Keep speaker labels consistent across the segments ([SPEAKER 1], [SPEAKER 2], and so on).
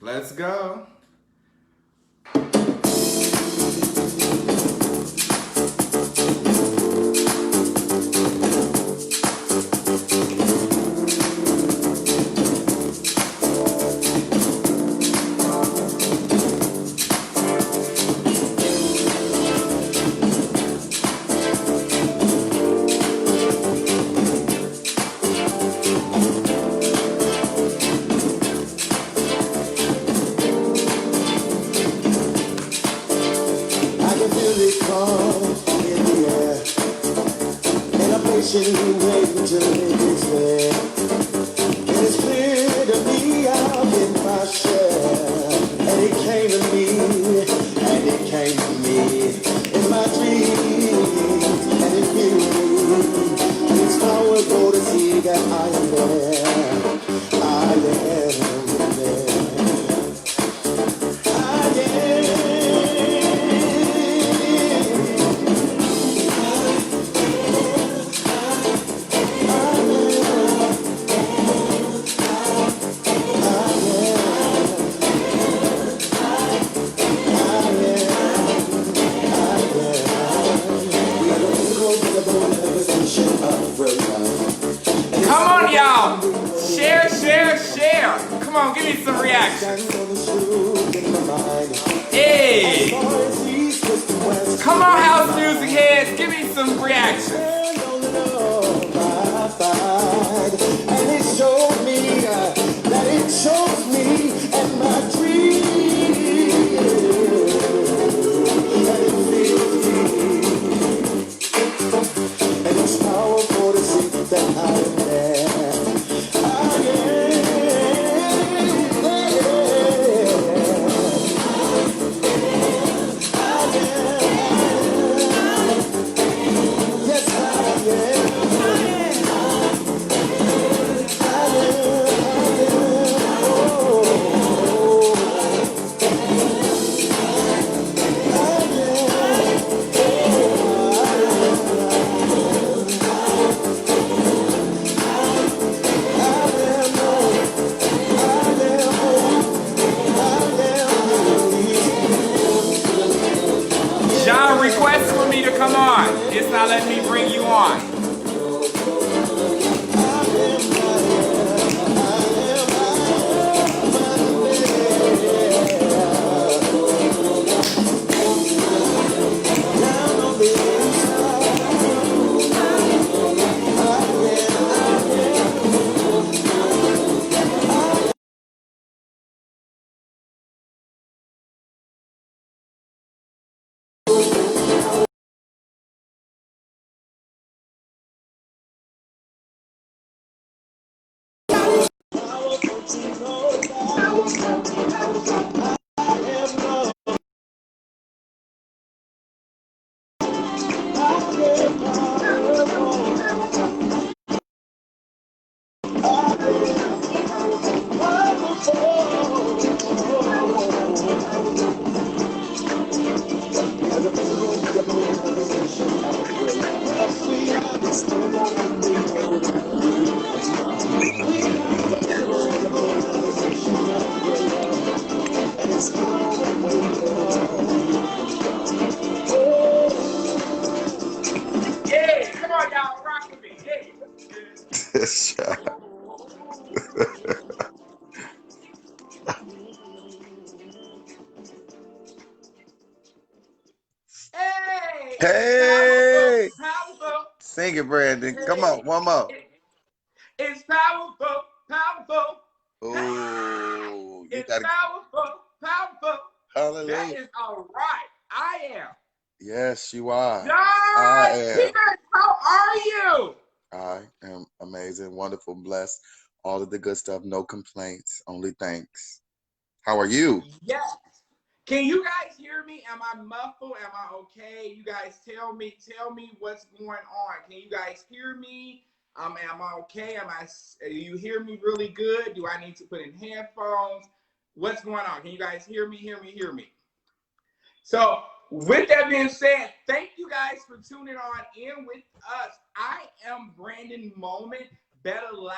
[SPEAKER 1] Let's go.
[SPEAKER 2] Patiently waiting till it gets there. And it's clear to me I've been my share. And it came to me, and it came to me in my dreams. And it feels me. It's powerful to see that I am there. I am there. I am.
[SPEAKER 1] Come on, y'all. Share, share, share. Come on, give me some reaction. Hey. Come on, house music heads. Give me some reaction.
[SPEAKER 2] And it showed me that it shows me and my dream. And it's powerful to see that I am there. I am yes, I am.
[SPEAKER 1] John requests for me to come on. It's not letting me bring you on. Hey, come on, y'all, rock with me. Hey. Hey, it's
[SPEAKER 2] Hey,
[SPEAKER 1] powerful.
[SPEAKER 2] sing it, Brandon. Come
[SPEAKER 1] Hey,
[SPEAKER 2] on, one more.
[SPEAKER 1] it's powerful, powerful.
[SPEAKER 2] Oh, you
[SPEAKER 1] It's
[SPEAKER 2] gotta.
[SPEAKER 1] powerful, powerful. That
[SPEAKER 2] Hallelujah.
[SPEAKER 1] is all right. I am.
[SPEAKER 2] Yes, you are. I
[SPEAKER 1] John
[SPEAKER 2] am.
[SPEAKER 1] Pierce, how are you?
[SPEAKER 2] I am amazing, wonderful, blessed. All of the good stuff. No complaints. Only thanks. How are you?
[SPEAKER 1] Yes. Can you guys hear me? Am I muffled? Am I okay? You guys tell me what's going on. Can you guys hear me? Am I okay? You hear me really good? Do I need to put in headphones? What's going on? Can you guys hear me? Hear me? So, with that being said, thank you guys for tuning on in with us. I am Brandon Moment, better live.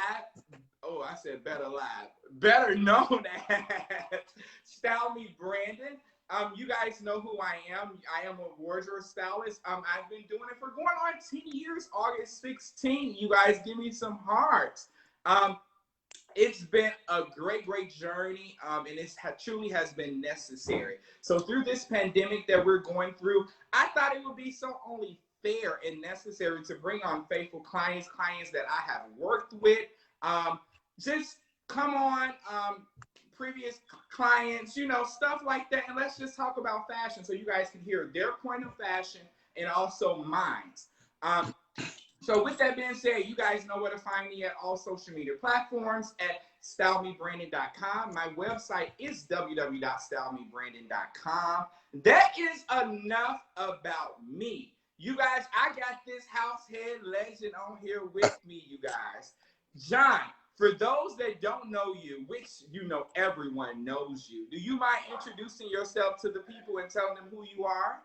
[SPEAKER 1] Oh, I said better live. Better known as Style Me Brandon. You guys know who I am. I am a wardrobe stylist. I've been doing it for going on 10 years, August 16th. You guys give me some hearts. Um, it's been a great journey, and it truly has been necessary. So through this pandemic that we're going through, I thought it would be so only fair and necessary to bring on faithful clients that I have worked with. Just come on, previous clients, stuff like that, and let's just talk about fashion so you guys can hear their point of fashion and also mine. Um, so with that being said, you guys know where to find me at all social media platforms at stylemebrandon.com. My website is www.stylemebrandon.com. That is enough about me. You guys, I got this house head legend on here with me, you guys. Jon, for those that don't know you, which everyone knows you, do you mind introducing yourself to the people and telling them who you are?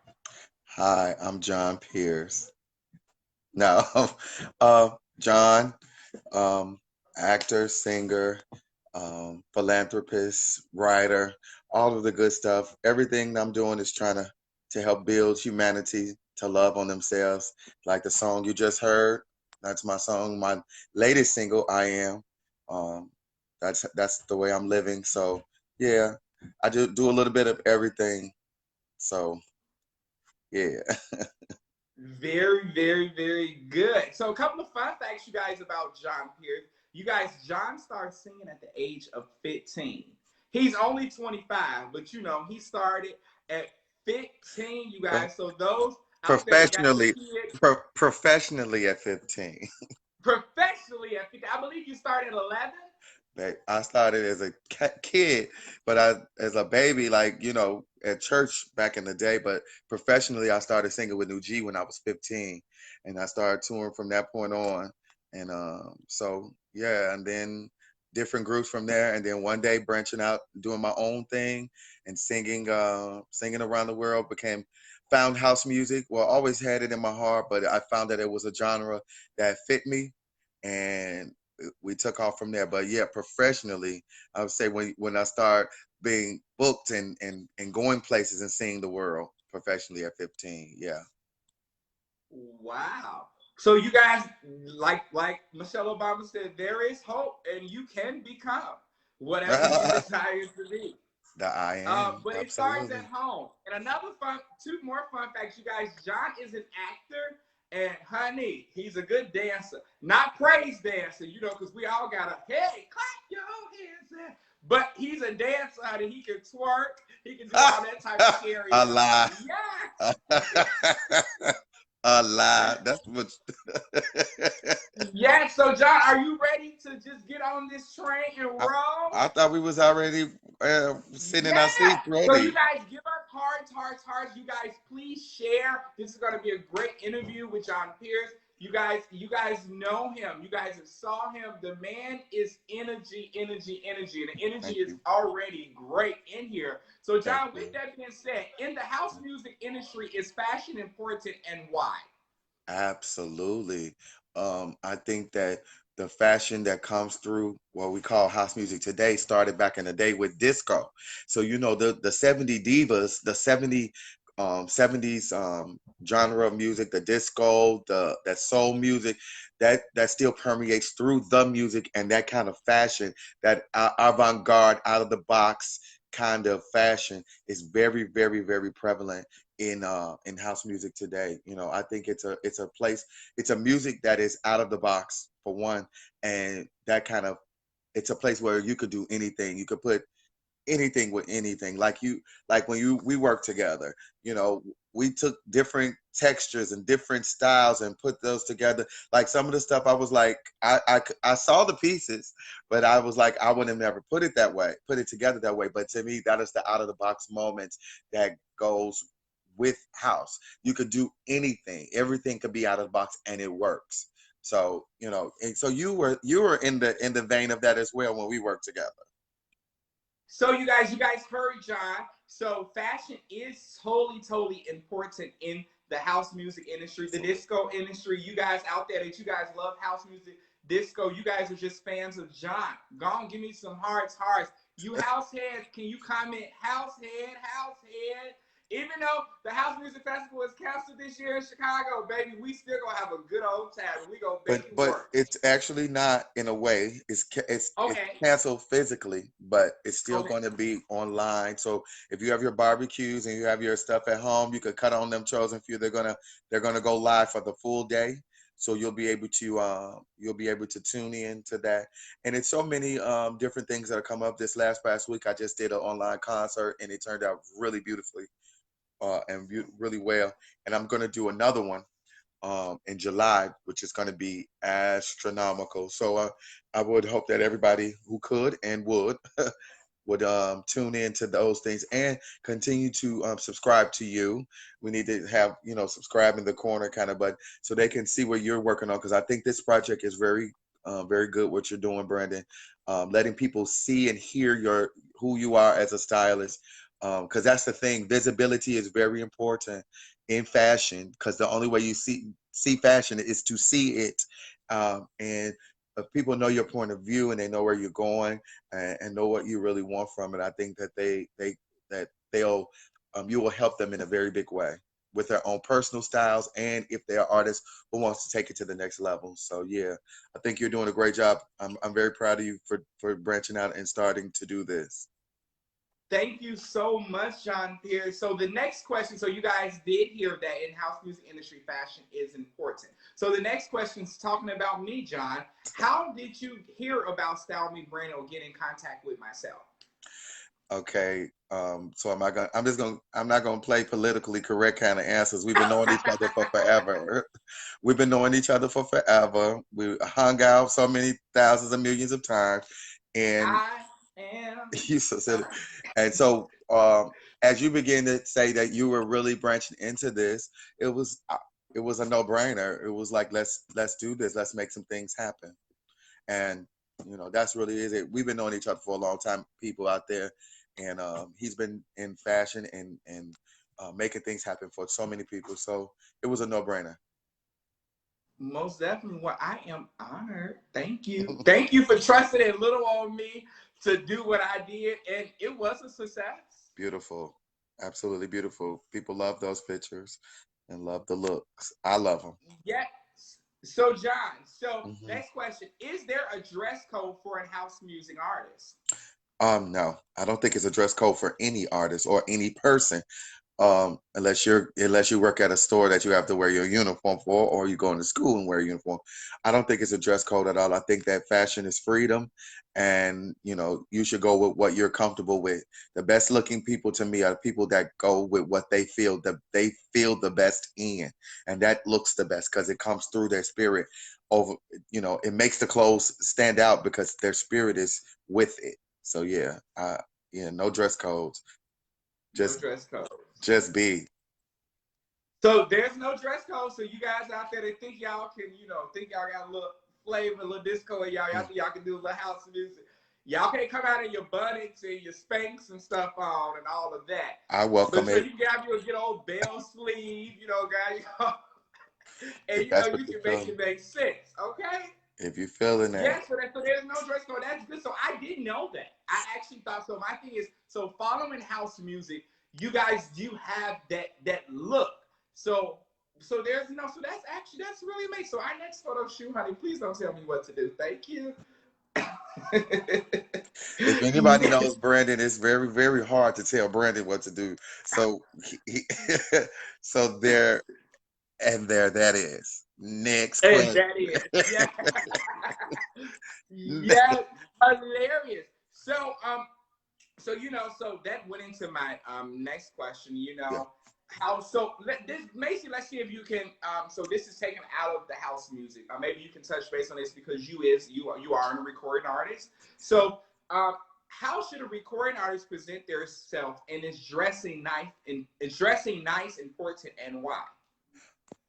[SPEAKER 3] Hi, I'm Jon Pierce. No, Jon, um, actor, singer, philanthropist, writer, all of the good stuff. Everything I'm doing is trying to help build humanity to love on themselves. Like the song you just heard, that's my song. My latest single, I Am. Um, that's the way I'm living. So yeah, I do a little bit of everything. So yeah.
[SPEAKER 1] Very good. So a couple of fun facts, you guys, about Jon Pierce. You guys, Jon started singing at the age of 15. He's only 25, but he started at 15, you guys. So those out there that got the
[SPEAKER 3] Professionally,
[SPEAKER 1] kid
[SPEAKER 3] professionally at 15.
[SPEAKER 1] professionally at 15, I believe you started at 11.
[SPEAKER 3] I started as a kid, but as a baby, like, at church back in the day, but professionally, I started singing with New G when I was 15, and I started touring from that point on. And so, yeah, and then different groups from there, and then one day branching out, doing my own thing and singing around the world, found house music. Well, I always had it in my heart, but I found that it was a genre that fit me, and we took off from there. But yeah, professionally, I would say when I start being booked and going places and seeing the world professionally at 15. Yeah.
[SPEAKER 1] Wow. So you guys, like Michelle Obama said, there is hope, and you can become whatever you
[SPEAKER 3] The
[SPEAKER 1] desire to be.
[SPEAKER 3] I am.
[SPEAKER 1] But it starts at
[SPEAKER 3] Absolutely.
[SPEAKER 1] home. And two more fun facts, you guys. Jon is an actor, and honey, he's a good dancer. Not praise dancer, because we all got a hey, clap your hands. But he's a dancer, honey. He can twerk. He can do all that type of scary
[SPEAKER 3] A
[SPEAKER 1] stuff.
[SPEAKER 3] lie.
[SPEAKER 1] Yeah.
[SPEAKER 3] A lie. That's what.
[SPEAKER 1] Yeah. So, Jon, are you ready to just get on this train and
[SPEAKER 3] I,
[SPEAKER 1] roll?
[SPEAKER 3] I thought we was already sitting in our seats
[SPEAKER 1] Yeah. So you
[SPEAKER 3] ready.
[SPEAKER 1] guys give our hearts. You guys please share. This is going to be a great interview with Jon Pierce. You guys know him. You guys have saw him. The man is energy. And the energy
[SPEAKER 3] Thank
[SPEAKER 1] is
[SPEAKER 3] you.
[SPEAKER 1] already great in here. So
[SPEAKER 3] Thank
[SPEAKER 1] Jon, with
[SPEAKER 3] you.
[SPEAKER 1] that being said, in the house music industry, is fashion important and why?
[SPEAKER 3] Absolutely. I think that the fashion that comes through what we call house music today started back in the day with disco. So the 70 divas, the 70s genre of music, the disco, the that soul music, that still permeates through the music, and that kind of fashion, that avant-garde, out of the box kind of fashion is very prevalent in house music today. I think it's a place, it's a music that is out of the box for one, and that kind of, it's a place where you could do anything. You could put anything with anything. Like when we work together, you know, we took different textures and different styles and put those together. Like some of the stuff I was like, I saw the pieces, but I was like, I would have never put it together that way. But to me, that is the out of the box moments that goes with house. You could do anything, everything could be out of the box, and it works. So and so you were in the vein of that as well when we worked together.
[SPEAKER 1] So you guys heard Jon. So fashion is totally important in the house music industry, the
[SPEAKER 3] Absolutely.
[SPEAKER 1] disco industry. You guys out there that you guys love house music, disco, you guys are just fans of Jon. Go on, give me some hearts. You house heads, can you comment house head, house head? Even though the House Music Festival is canceled this year in Chicago, baby, we still gonna have a good old time. We gonna make it
[SPEAKER 3] But
[SPEAKER 1] work.
[SPEAKER 3] it's actually not in a way. It's
[SPEAKER 1] Okay.
[SPEAKER 3] canceled physically, but it's still
[SPEAKER 1] Okay.
[SPEAKER 3] going to be online. So if you have your barbecues and you have your stuff at home, you could cut on them chosen few. They're gonna go live for the full day. So you'll be able to tune in to that. And it's so many different things that have come up. This past week, I just did an online concert and it turned out really beautifully really well. And I'm gonna do another one in July, which is going to be astronomical. So I would hope that everybody who could and would tune in to those things and continue to subscribe to you. We need to have subscribe in the corner kind of, but so they can see what you're working on because I think this project is very good what you're doing, Brandon. Letting people see and hear who you are as a stylist. Because that's the thing, visibility is very important in fashion because the only way you see fashion is to see it, and if people know your point of view and they know where you're going and know what you really want from it, I think that they'll you will help them in a very big way with their own personal styles and if they're artists who wants to take it to the next level. So yeah, I think you're doing a great job. I'm very proud of you for branching out and starting to do this.
[SPEAKER 1] Thank you so much, John Pierce. So the next question, so you guys did hear that in-house music industry fashion is important. So the next question is talking about me, John. How did you hear about Style Me Brand or get in contact with myself?
[SPEAKER 3] Okay. So I'm not gonna play politically correct kind of answers. We've been knowing each other for forever. We've been knowing each other for forever. We hung out so many thousands of millions of times, and
[SPEAKER 1] I am.
[SPEAKER 3] you so silly. And so, as you begin to say that you were really branching into this, it was uh, it was a no-brainer. It was like let's do this. Let's make some things happen. And that's really is it. We've been knowing each other for a long time, people out there, and he's been in fashion and making things happen for so many people. So it was a no-brainer.
[SPEAKER 1] Most definitely. Well, I am honored. Thank you. Thank you for trusting a little on me to do what I did, and it was a success.
[SPEAKER 3] Beautiful, absolutely beautiful. People love those pictures and love the looks. I love them.
[SPEAKER 1] Yes. So, John, so
[SPEAKER 3] Hmm.
[SPEAKER 1] next question. Is there a dress code for a house music artist?
[SPEAKER 3] No, I don't think it's a dress code for any artist or any person. Unless you work at a store that you have to wear your uniform for, or you go into school and wear a uniform. I don't think it's a dress code at all. I think that fashion is freedom, and you should go with what you're comfortable with. The best looking people to me are people that go with what they feel the best in, and that looks the best because it comes through their spirit. Over, it makes the clothes stand out because their spirit is with it. So yeah, no dress codes.
[SPEAKER 1] No
[SPEAKER 3] Just
[SPEAKER 1] dress code.
[SPEAKER 3] just be.
[SPEAKER 1] So there's no dress code. So you guys out there that think y'all can, think y'all got a little flavor, a little disco in y'all think y'all can do a little house music. Y'all can't come out in your bonnets and your spanks and stuff on and all of that.
[SPEAKER 3] I
[SPEAKER 1] But
[SPEAKER 3] welcome
[SPEAKER 1] so
[SPEAKER 3] it
[SPEAKER 1] you can have your good old bell sleeve, guys, and
[SPEAKER 3] if that's what
[SPEAKER 1] you
[SPEAKER 3] you're
[SPEAKER 1] can make
[SPEAKER 3] feeling.
[SPEAKER 1] it make sense. Okay.
[SPEAKER 3] If you're feeling that,
[SPEAKER 1] Yes, so there's no dress code. That's good. So I didn't know that. I actually thought so. My thing is, so following house music, you guys do have that look. So there's so that's really amazing. So our next photo shoot, honey, please don't tell me what to do. Thank you.
[SPEAKER 3] if anybody knows Brandon, it's very, very hard to tell Brandon what to do. So so there that is. Next
[SPEAKER 1] And
[SPEAKER 3] question.
[SPEAKER 1] that is, yeah. Yeah, hilarious. So that went into my next question.
[SPEAKER 3] Yeah.
[SPEAKER 1] How so? This Macy, let's see if you can. So this is taken out of the house music. Maybe you can touch base on this because you are a recording artist. So how should a recording artist present their self and is dressing nice, important, and why?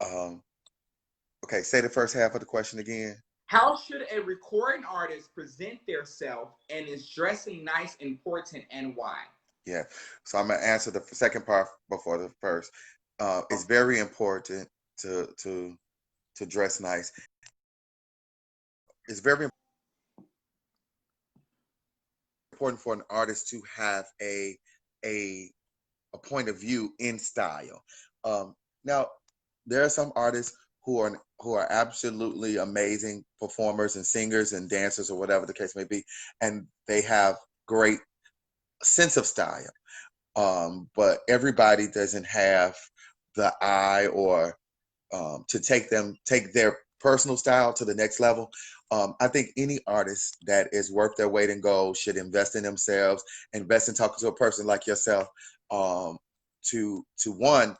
[SPEAKER 3] Um, okay, say the first half of the question again.
[SPEAKER 1] How should a recording artist present their self and is dressing nice, important, and why?
[SPEAKER 3] Yeah. So I'm gonna answer the second part before the first. It's very important to to to dress nice. It's very important for an artist to have a point of view in style. Now, there are some artists who are absolutely amazing performers and singers and dancers or whatever the case may be, and they have great sense of style. But everybody doesn't have the eye or to take their personal style to the next level. I think any artist that is worth their weight in gold should invest in themselves, invest in talking to a person like yourself, to one,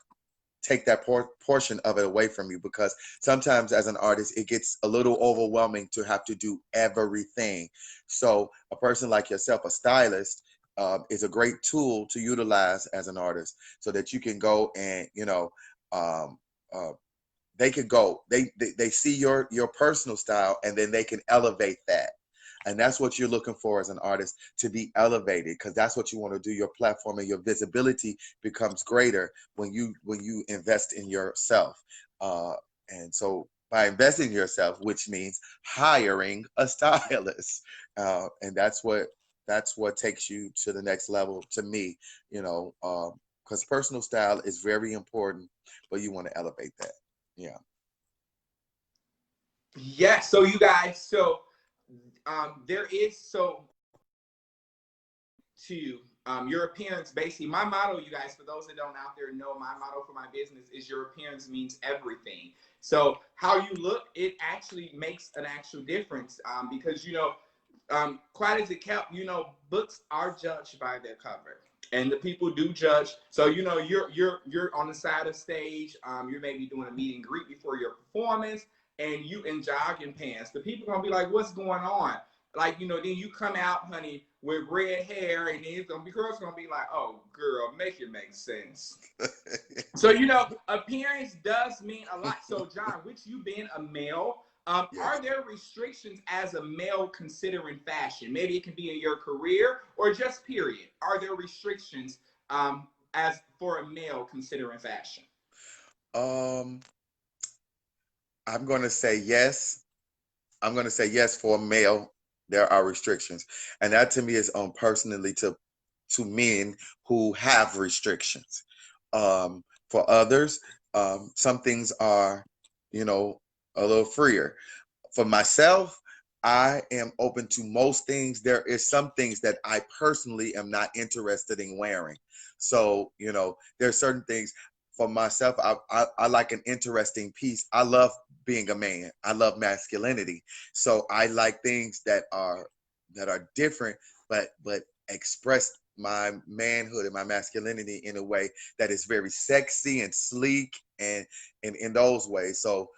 [SPEAKER 3] take that portion of it away from you, because sometimes as an artist it gets a little overwhelming to have to do everything. So a person like yourself, a stylist, is a great tool to utilize as an artist, so that you can go and um, uh, they could go they see your personal style, and then they can elevate that. And that's what you're looking for as an artist, to be elevated, because that's what you want to do. Your platform and your visibility becomes greater when you invest in yourself. uh, and so by investing in yourself, which means hiring a stylist, and that's what takes you to the next level, to me. Because personal style is very important, but you want to elevate that. Yeah.
[SPEAKER 1] Yeah. So you guys, there is to your appearance. Basically, my motto, you guys, for those that don't out there know, my motto for my business is your appearance means everything. So how you look, it actually makes an actual difference, because quite as it kept, books are judged by their cover, and the people do judge. So you're on the side of stage, you're maybe doing a meet and greet before your performance, and you in jogging pants. The people gonna be like, "What's going on?" Like, then you come out, honey, with red hair, and then girls gonna be like, "Oh, girl, make it make sense." So appearance does mean a lot. So John, with you being a male,
[SPEAKER 3] Yes.
[SPEAKER 1] are there restrictions as a male considering fashion? Maybe it can be in your career or just period. Are there restrictions as for a male considering fashion?
[SPEAKER 3] um I'm going to say yes. I'm going to say yes. For a male, there are restrictions, and that to me is personally to men who have restrictions. For others, some things are, you know, a little freer. For myself, I am open to most things. There is some things that I personally am not interested in wearing. So, there's certain things for myself. I like an interesting piece. I love being a man. I love masculinity. So I like things that are different, but express my manhood and my masculinity in a way that is very sexy and sleek, and in those ways. So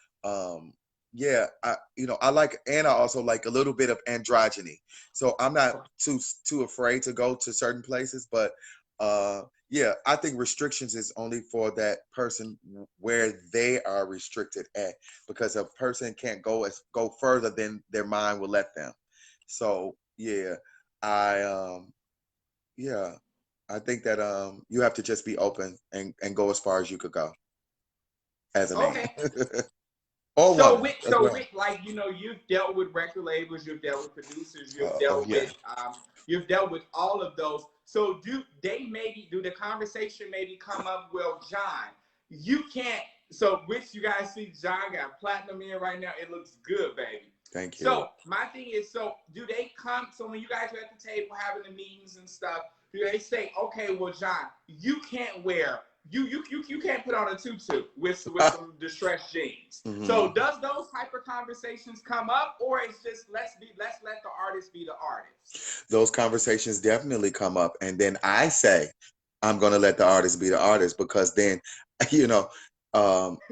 [SPEAKER 3] yeah, I like, and I also like a little bit of androgyny. So I'm not too afraid to go to certain places, but uh yeah, I think restrictions is only for that person where they are restricted at, because a person can't go further than their mind will let them. So yeah, I yeah, I think that you have to just be open and go as far as you could go as a man.
[SPEAKER 1] Okay.
[SPEAKER 3] Or
[SPEAKER 1] So
[SPEAKER 3] woman
[SPEAKER 1] with
[SPEAKER 3] as
[SPEAKER 1] so
[SPEAKER 3] well.
[SPEAKER 1] with like you've dealt with record labels, you've dealt with producers,
[SPEAKER 3] Oh yeah.
[SPEAKER 1] you've dealt with all of those. So do the conversation maybe come up? Well, John, you can't. So which you guys see, John got platinum in right now. It looks good, baby.
[SPEAKER 3] Thank you.
[SPEAKER 1] So my thing is, so do they come? So when you guys are at the table having the meetings and stuff, do they say, okay, well, John, you can't wear you can't put on a tutu with some distressed jeans.
[SPEAKER 3] Hmm.
[SPEAKER 1] So does those type of conversations come up, or it's just let's let the artist be the artist?
[SPEAKER 3] Those conversations definitely come up, and then I say, I'm going to let the artist be the artist, because then, you know,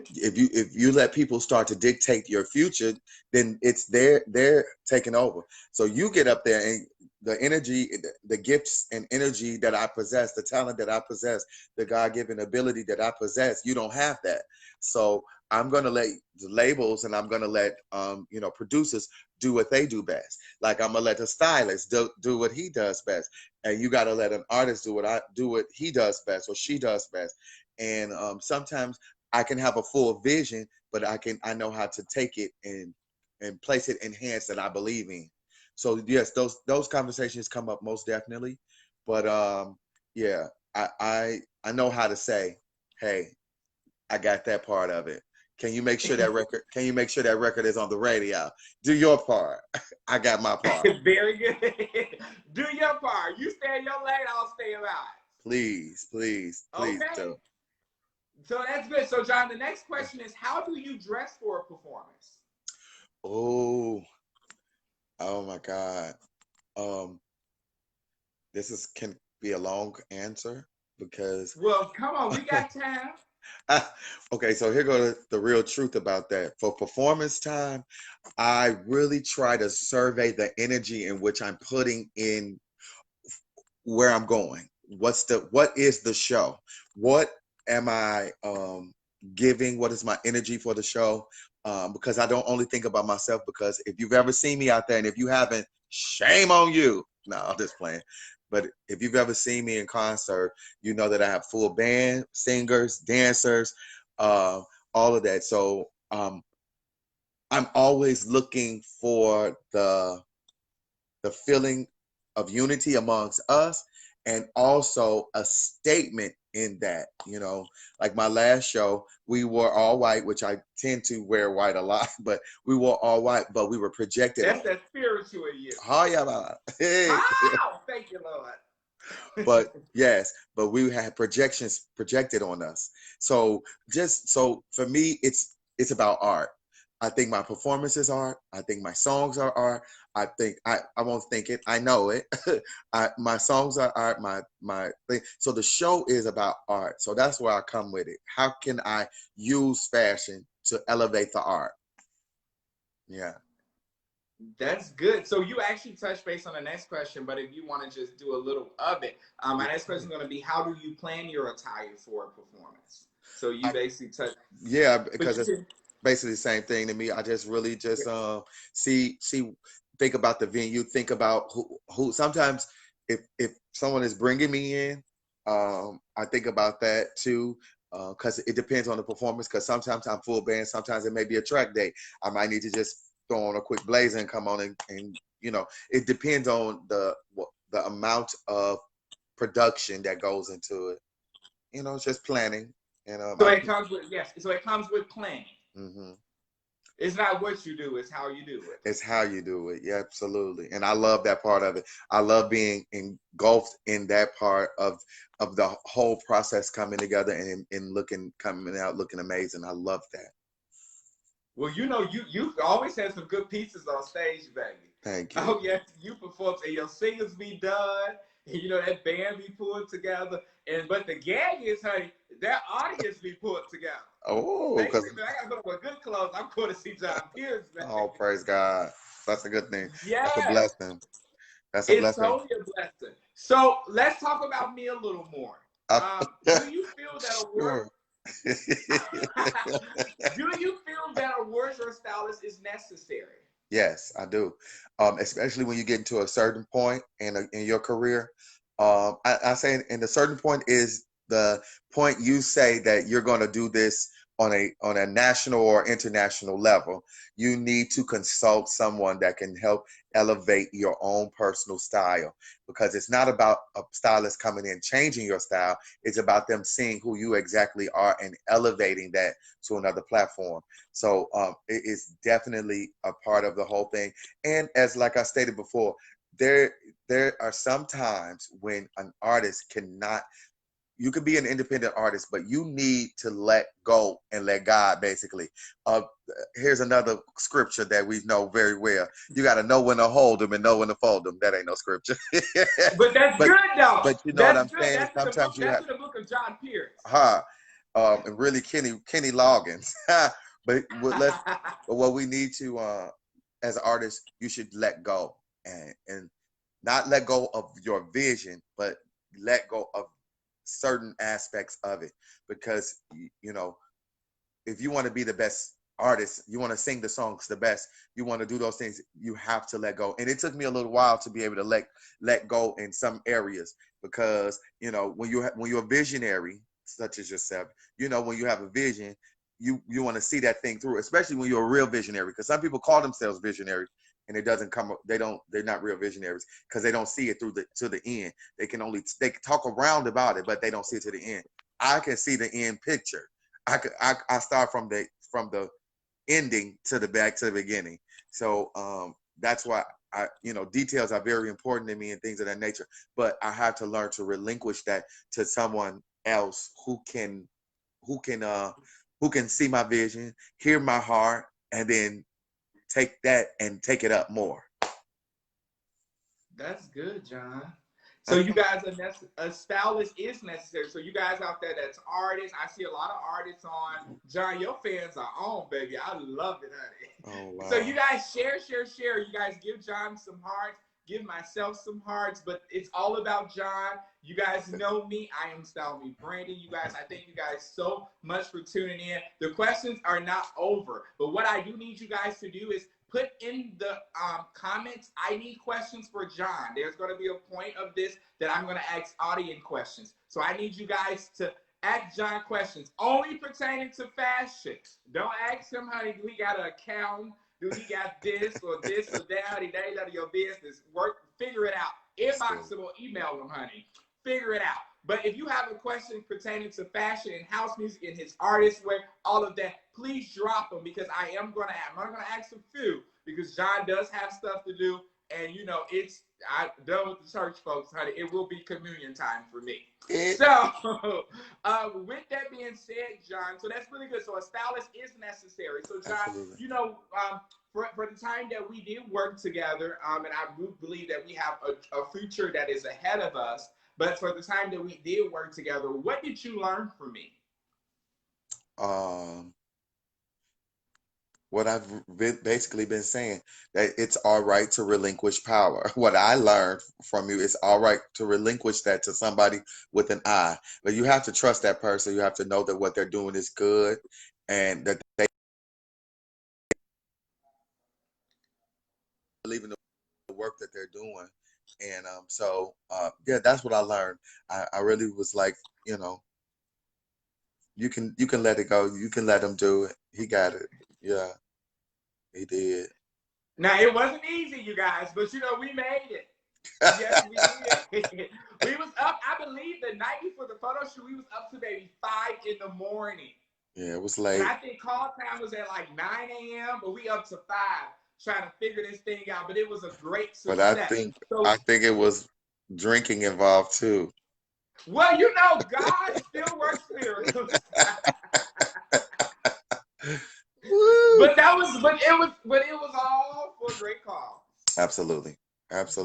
[SPEAKER 3] if you let people start to dictate your future, then it's they're taking over. So you get up there, and the energy, the gifts and energy that I possess, the talent that I possess, the God-given ability that I possess, you don't have that. So I'm going to let the labels, and I'm going to let producers do what they do best. Like, I'm gonna let the stylist do what he does best, and you got to let an artist do what he does best or she does best. And sometimes I can have a full vision, but I know how to take it and place it in hands that I believe in. So yes, those conversations come up most definitely. But yeah, I know how to say, hey, I got that part of it. Can you make sure that record? Can you make sure that record is on the radio? Do your part. I got my part.
[SPEAKER 1] Very good. Do your part. You stay in your lane, I'll stay in mine.
[SPEAKER 3] Please, please, please
[SPEAKER 1] Okay.
[SPEAKER 3] do.
[SPEAKER 1] So that's good. So John, the next question is, how do you dress for a performance?
[SPEAKER 3] Oh, oh my God. Um, this is can be a long answer because
[SPEAKER 1] Well, come on, we got time.
[SPEAKER 3] okay, so here goes the real truth about that. For performance time, I really try to survey the energy in which I'm putting in where I'm going. What is the show? What am I giving? What is my energy for the show? Because I don't only think about myself, because if you've ever seen me out there, and if you haven't, shame on you. No, I'm just playing. But if you've ever seen me in concert, you know that I have full band, singers, dancers, uh, all of that. So I'm always looking for the feeling of unity amongst us, and also a statement in that, like my last show, we wore all white, which I tend to wear white a lot, but we wore all white, but we were projected
[SPEAKER 1] That's
[SPEAKER 3] on.
[SPEAKER 1] that spiritual in you.
[SPEAKER 3] Oh yeah, hey.
[SPEAKER 1] How? Thank you, Lord.
[SPEAKER 3] But yes, but we had projections projected on us. So just so for me, it's about art. I think my performances are art. I think my songs are art. I think I won't think it. I know it. My songs are art. My thing. So the show is about art. So that's where I come with it. How can I use fashion to elevate the art? Yeah.
[SPEAKER 1] That's good. So you actually touched base on the next question, but if you want to just do a little of it, my next question is going to be, how do you plan your attire for a performance? So you
[SPEAKER 3] I,
[SPEAKER 1] basically touch,
[SPEAKER 3] yeah,
[SPEAKER 1] but
[SPEAKER 3] because
[SPEAKER 1] you
[SPEAKER 3] it's
[SPEAKER 1] can,
[SPEAKER 3] basically the same thing to me. I just really just see think about the venue, think about who sometimes if someone is bringing me in, I think about that too. Because it depends on the performance. Because sometimes I'm full band, sometimes it may be a track day. I might need to just throw on a quick blazer and come on, and it depends on the amount of production that goes into it. It's just planning. And
[SPEAKER 1] so it comes with, yes, so it comes with planning.
[SPEAKER 3] Mhm.
[SPEAKER 1] It's not what you do, it's how you do it.
[SPEAKER 3] It's how you do it. Yeah, absolutely. And I love that part of it. I love being engulfed in that part of the whole process coming together and coming out looking amazing. I love that.
[SPEAKER 1] Well, you always had some good pieces on stage, baby.
[SPEAKER 3] Thank you.
[SPEAKER 1] Oh yes, you perform and your singers be done, and that band be pulled together. But the gag is, honey, that audience be pulled together.
[SPEAKER 3] Oh,
[SPEAKER 1] They say,
[SPEAKER 3] because
[SPEAKER 1] man, I gotta put on my good clothes. I'm going to see John Pierce, man.
[SPEAKER 3] oh, praise God. That's a good thing. That's a
[SPEAKER 1] Yes,
[SPEAKER 3] blessing. That's a
[SPEAKER 1] it's
[SPEAKER 3] blessing.
[SPEAKER 1] totally a blessing. So let's talk about me a little more.
[SPEAKER 3] Uh,
[SPEAKER 1] Do you feel that a work?
[SPEAKER 3] sure.
[SPEAKER 1] Do you feel that a wardrobe stylist is necessary?
[SPEAKER 3] Yes, I do. Especially when you get into a certain point in your career. I say in a certain point is the point you say that you're going to do this on a national or international level. You need to consult someone that can help elevate your own personal style, because it's not about a stylist coming in changing your style. It's about them seeing who you exactly are and elevating that to another platform. So it is definitely a part of the whole thing. And as like I stated before, there there are some times when an artist cannot. You could be an independent artist, but you need to let go and let God, basically. Uh, Here's another scripture that we know very well. You got to know when to hold them and know when to fold them. That ain't no scripture.
[SPEAKER 1] But that's
[SPEAKER 3] but
[SPEAKER 1] good though.
[SPEAKER 3] but you know what
[SPEAKER 1] That's
[SPEAKER 3] I'm
[SPEAKER 1] good.
[SPEAKER 3] saying?
[SPEAKER 1] That's in the book.
[SPEAKER 3] Sometimes you
[SPEAKER 1] That's
[SPEAKER 3] have
[SPEAKER 1] in the book of John Pierce.
[SPEAKER 3] huh and really Kenny Loggins. but what we need to as artists, you should let go and not let go of your vision, but let go of certain aspects of it, because if you want to be the best artist, you want to sing the songs the best, you want to do those things, you have to let go. And it took me a little while to be able to let go in some areas, because when you're a visionary such as yourself, when you have a vision, you want to see that thing through, especially when you're a real visionary, because some people call themselves visionary. and it doesn't come. They're not real visionaries because they don't see it through to the end. They can talk around about it, but they don't see it to the end. I can see the end picture. I start from the ending to the back to the beginning. So that's why details are very important to me and things of that nature. But I have to learn to relinquish that to someone else who can see my vision, hear my heart, and then take that and take it up more.
[SPEAKER 1] That's good, John. So you guys, a stylist is necessary. So you guys out there that's artists, I see a lot of artists on. John, your fans are on, baby. I love it, honey. Oh, wow. So you guys share. You guys give John some hearts, give myself some hearts, but it's all about John. You guys know me. I am Style Me Brandon. You guys, I thank you guys so much for tuning in. The questions are not over, but what I do need you guys to do is put in the comments, I need questions for John. There's going to be a point of this that I'm going to ask audience questions. So I need you guys to ask John questions only pertaining to fashion. Don't ask him, honey, do he got an account? Do he got this or that? It ain't none of your business. Figure it out. Inbox him or email him, honey. Figure it out. But if you have a question pertaining to fashion and house music and his artist wear, all of that, please drop them because I'm going to ask a few because John does have stuff to do. And, I'm done with the church, folks, honey. It will be communion time for me. So, with that being said, John, so that's really good. So a stylist is necessary. So, John, absolutely. For the time that we did work together, and I do believe that we have a future that is ahead of us, but for the time that we did work together, what did you learn from me?
[SPEAKER 3] What I've basically been saying, that it's all right to relinquish power. What I learned from you is all right to relinquish that to somebody with an eye. But you have to trust that person. You have to know that what they're doing is good and that they believe in the work that they're doing. And yeah, that's what I learned. I really was like, you can let it go. You can let him do it. He got it. Yeah, he did.
[SPEAKER 1] Now, it wasn't easy, you guys, but we made it. Yes, we did. We was up, I believe the night before the photo shoot, we was up to maybe 5 in the morning.
[SPEAKER 3] Yeah, it was late.
[SPEAKER 1] And I think call time was at like 9 a.m., but we up to 5 trying to figure this thing out. But it was a great success.
[SPEAKER 3] But I think it was drinking involved too.
[SPEAKER 1] Well, God still works miracles. But it was all for a great cause.
[SPEAKER 3] Absolutely. Yes.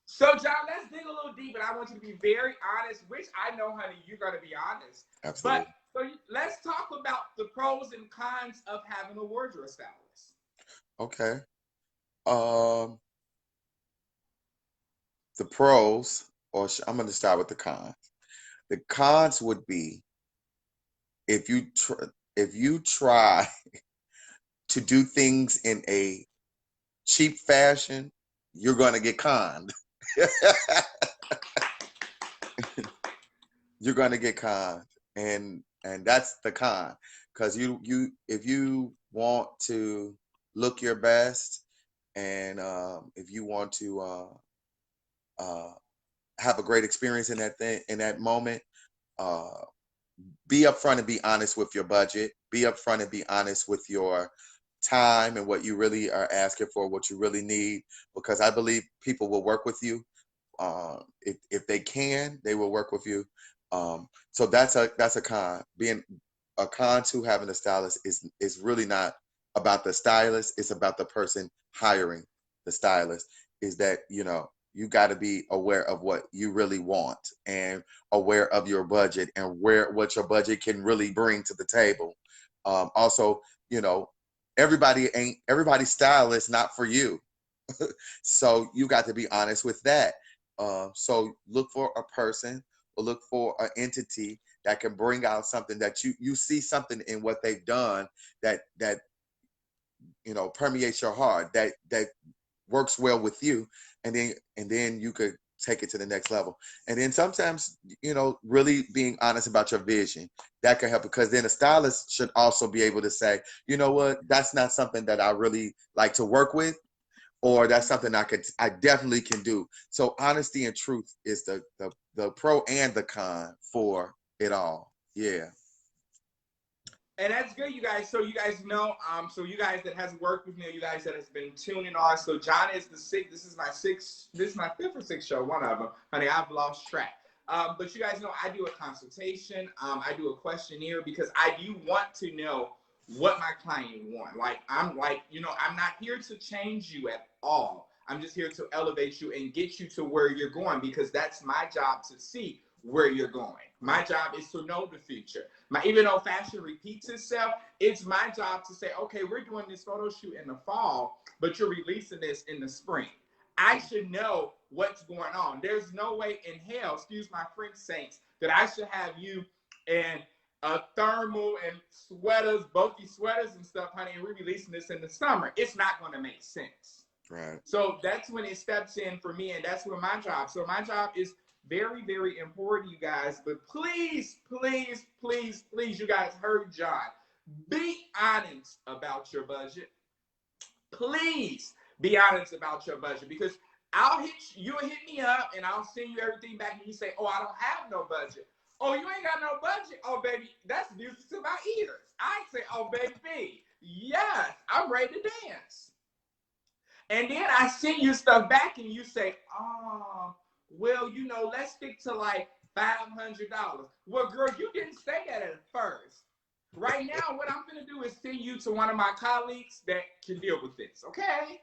[SPEAKER 1] So, John, let's dig a little deep, and I want you to be very honest, which I know, honey, you're going to be honest.
[SPEAKER 3] Absolutely.
[SPEAKER 1] But let's talk about the pros and cons of having a wardrobe stylist.
[SPEAKER 3] Okay. The pros, or I'm going to start with the cons. The cons would be if you try to do things in a cheap fashion, you're going to get conned. You're going to get conned, and that's the con. Because if you want to look your best, and if you want to have a great experience in that moment, be upfront and be honest with your budget. Be upfront and be honest with your time and what you really are asking for, what you really need, because I believe people will work with you. If they can, they will work with you. So that's a con. Being a con to having a stylist is really not about the stylist. It's about the person hiring the stylist. Is that you got to be aware of what you really want and aware of your budget and what your budget can really bring to the table. Also, everybody's style is not for you. So you got to be honest with that. So look for a person or look for an entity that can bring out something that you see something in what they've done that permeates your heart, that works well with you, and then you could take it to the next level. And then sometimes, really being honest about your vision, that can help, because then a stylist should also be able to say, you know what, that's not something that I really like to work with. or that's something I definitely can do. So honesty and truth is the pro and the con for it all. Yeah.
[SPEAKER 1] And that's good, you guys. So you guys know, so you guys that has worked with me, or you guys that has been tuning on. So John is the sixth. This is my sixth. This is my fifth or sixth show. One of them, honey. I've lost track. But you guys know I do a consultation. I do a questionnaire because I do want to know what my client want. I'm not here to change you at all. I'm just here to elevate you and get you to where you're going, because that's my job to see where you're going. My job is to know the future. Even though fashion repeats itself, it's my job to say, okay, we're doing this photo shoot in the fall, but you're releasing this in the spring. I should know what's going on. There's no way in hell, excuse my French saints, that I should have you in a thermal and sweaters, bulky sweaters and stuff, honey, and we're releasing this in the summer. It's not going to make sense.
[SPEAKER 3] Right.
[SPEAKER 1] So that's when it steps in for me, and that's what my job. So my job is very, very important, you guys. But please, please, please, please, you guys heard John. Be honest about your budget. Please be honest about your budget, because you'll hit me up and I'll send you everything back, and you say, oh, I don't have no budget. Oh, you ain't got no budget? Oh, baby, that's music to my ears. I say, oh, baby, yes, I'm ready to dance. And then I send you stuff back and you say, oh, well, let's stick to like $500. Well, girl, you didn't say that at first. Right now, what I'm going to do is send you to one of my colleagues that can deal with this, okay?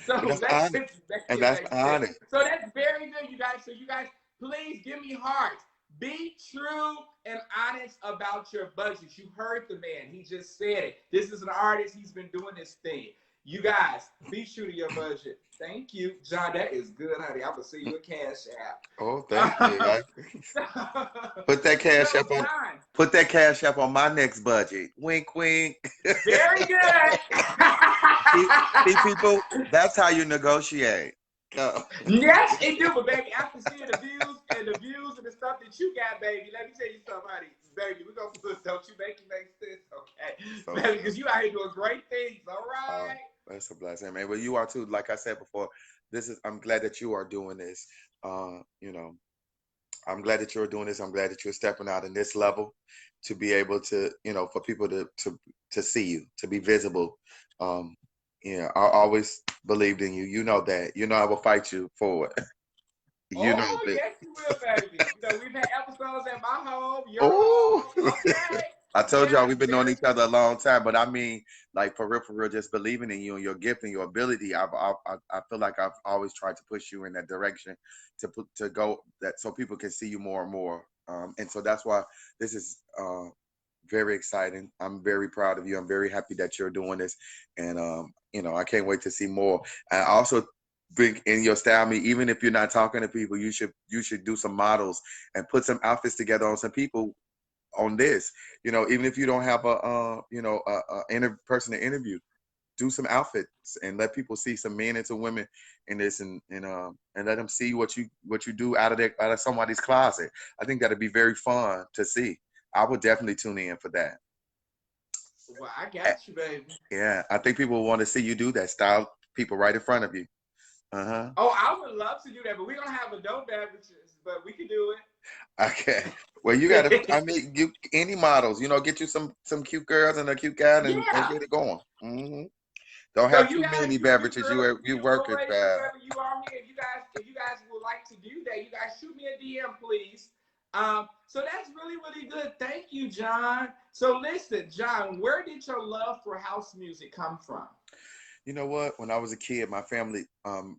[SPEAKER 1] So
[SPEAKER 3] that's honest.
[SPEAKER 1] So that's very good, you guys. So you guys, please give me hearts. Be true and honest about your budget. You heard the man. He just said it. This is an artist. He's been doing this thing. You guys, be true to your budget. Thank you, John. That is good, honey. I'm gonna see you a cash app.
[SPEAKER 3] Oh, thank you. Put that cash app on. Put that cash app on my next budget. Wink, wink.
[SPEAKER 1] Very good.
[SPEAKER 3] see, people, that's how you negotiate. Go.
[SPEAKER 1] Yes, it do, but baby, after seeing the views and the stuff that you got, baby, let me tell you something, honey. Baby, we're gonna put, don't you make it make sense, okay? So, baby, because you out here doing great things, all right?
[SPEAKER 3] That's a blessing, man. Well, you are too. Like I said before, I'm glad that you are doing this. I'm glad that you're doing this. I'm glad that you're stepping out in this level to be able to, for people to see you, to be visible. I always believed in you. You know that. I will fight you forward.
[SPEAKER 1] Yes, you will, baby. We've had episodes at my home, your home. Okay.
[SPEAKER 3] I told y'all we've been knowing each other a long time, but I mean, like for real, just believing in you and your gift and your ability. I feel like I've always tried to push you in that direction to go that so people can see you more and more. And so that's why this is very exciting. I'm very proud of you. I'm very happy that you're doing this, and I can't wait to see more. I also bring in your style. Even if you're not talking to people, you should do some models and put some outfits together on some people on this. Even if you don't have a person to interview, do some outfits and let people see some men and some women in this, and let them see what you do out of somebody's closet. I think that'd be very fun to see. I would definitely tune in for that.
[SPEAKER 1] Well, I got you, baby.
[SPEAKER 3] Yeah, I think people will want to see you do that, style people right in front of you.
[SPEAKER 1] Oh, I would love to do that, but we don't have adult beverages, but we can do it.
[SPEAKER 3] Okay. Well, you got to, any models, get you some cute girls and a cute guy and get it going. Mm-hmm. Don't have too many beverages. You work it fast.
[SPEAKER 1] You are here. If you guys would like to do that, you guys shoot me a DM, please. So that's really, really good. Thank you, John. So listen, John, where did your love for house music come from?
[SPEAKER 3] You know what? When I was a kid, my family, on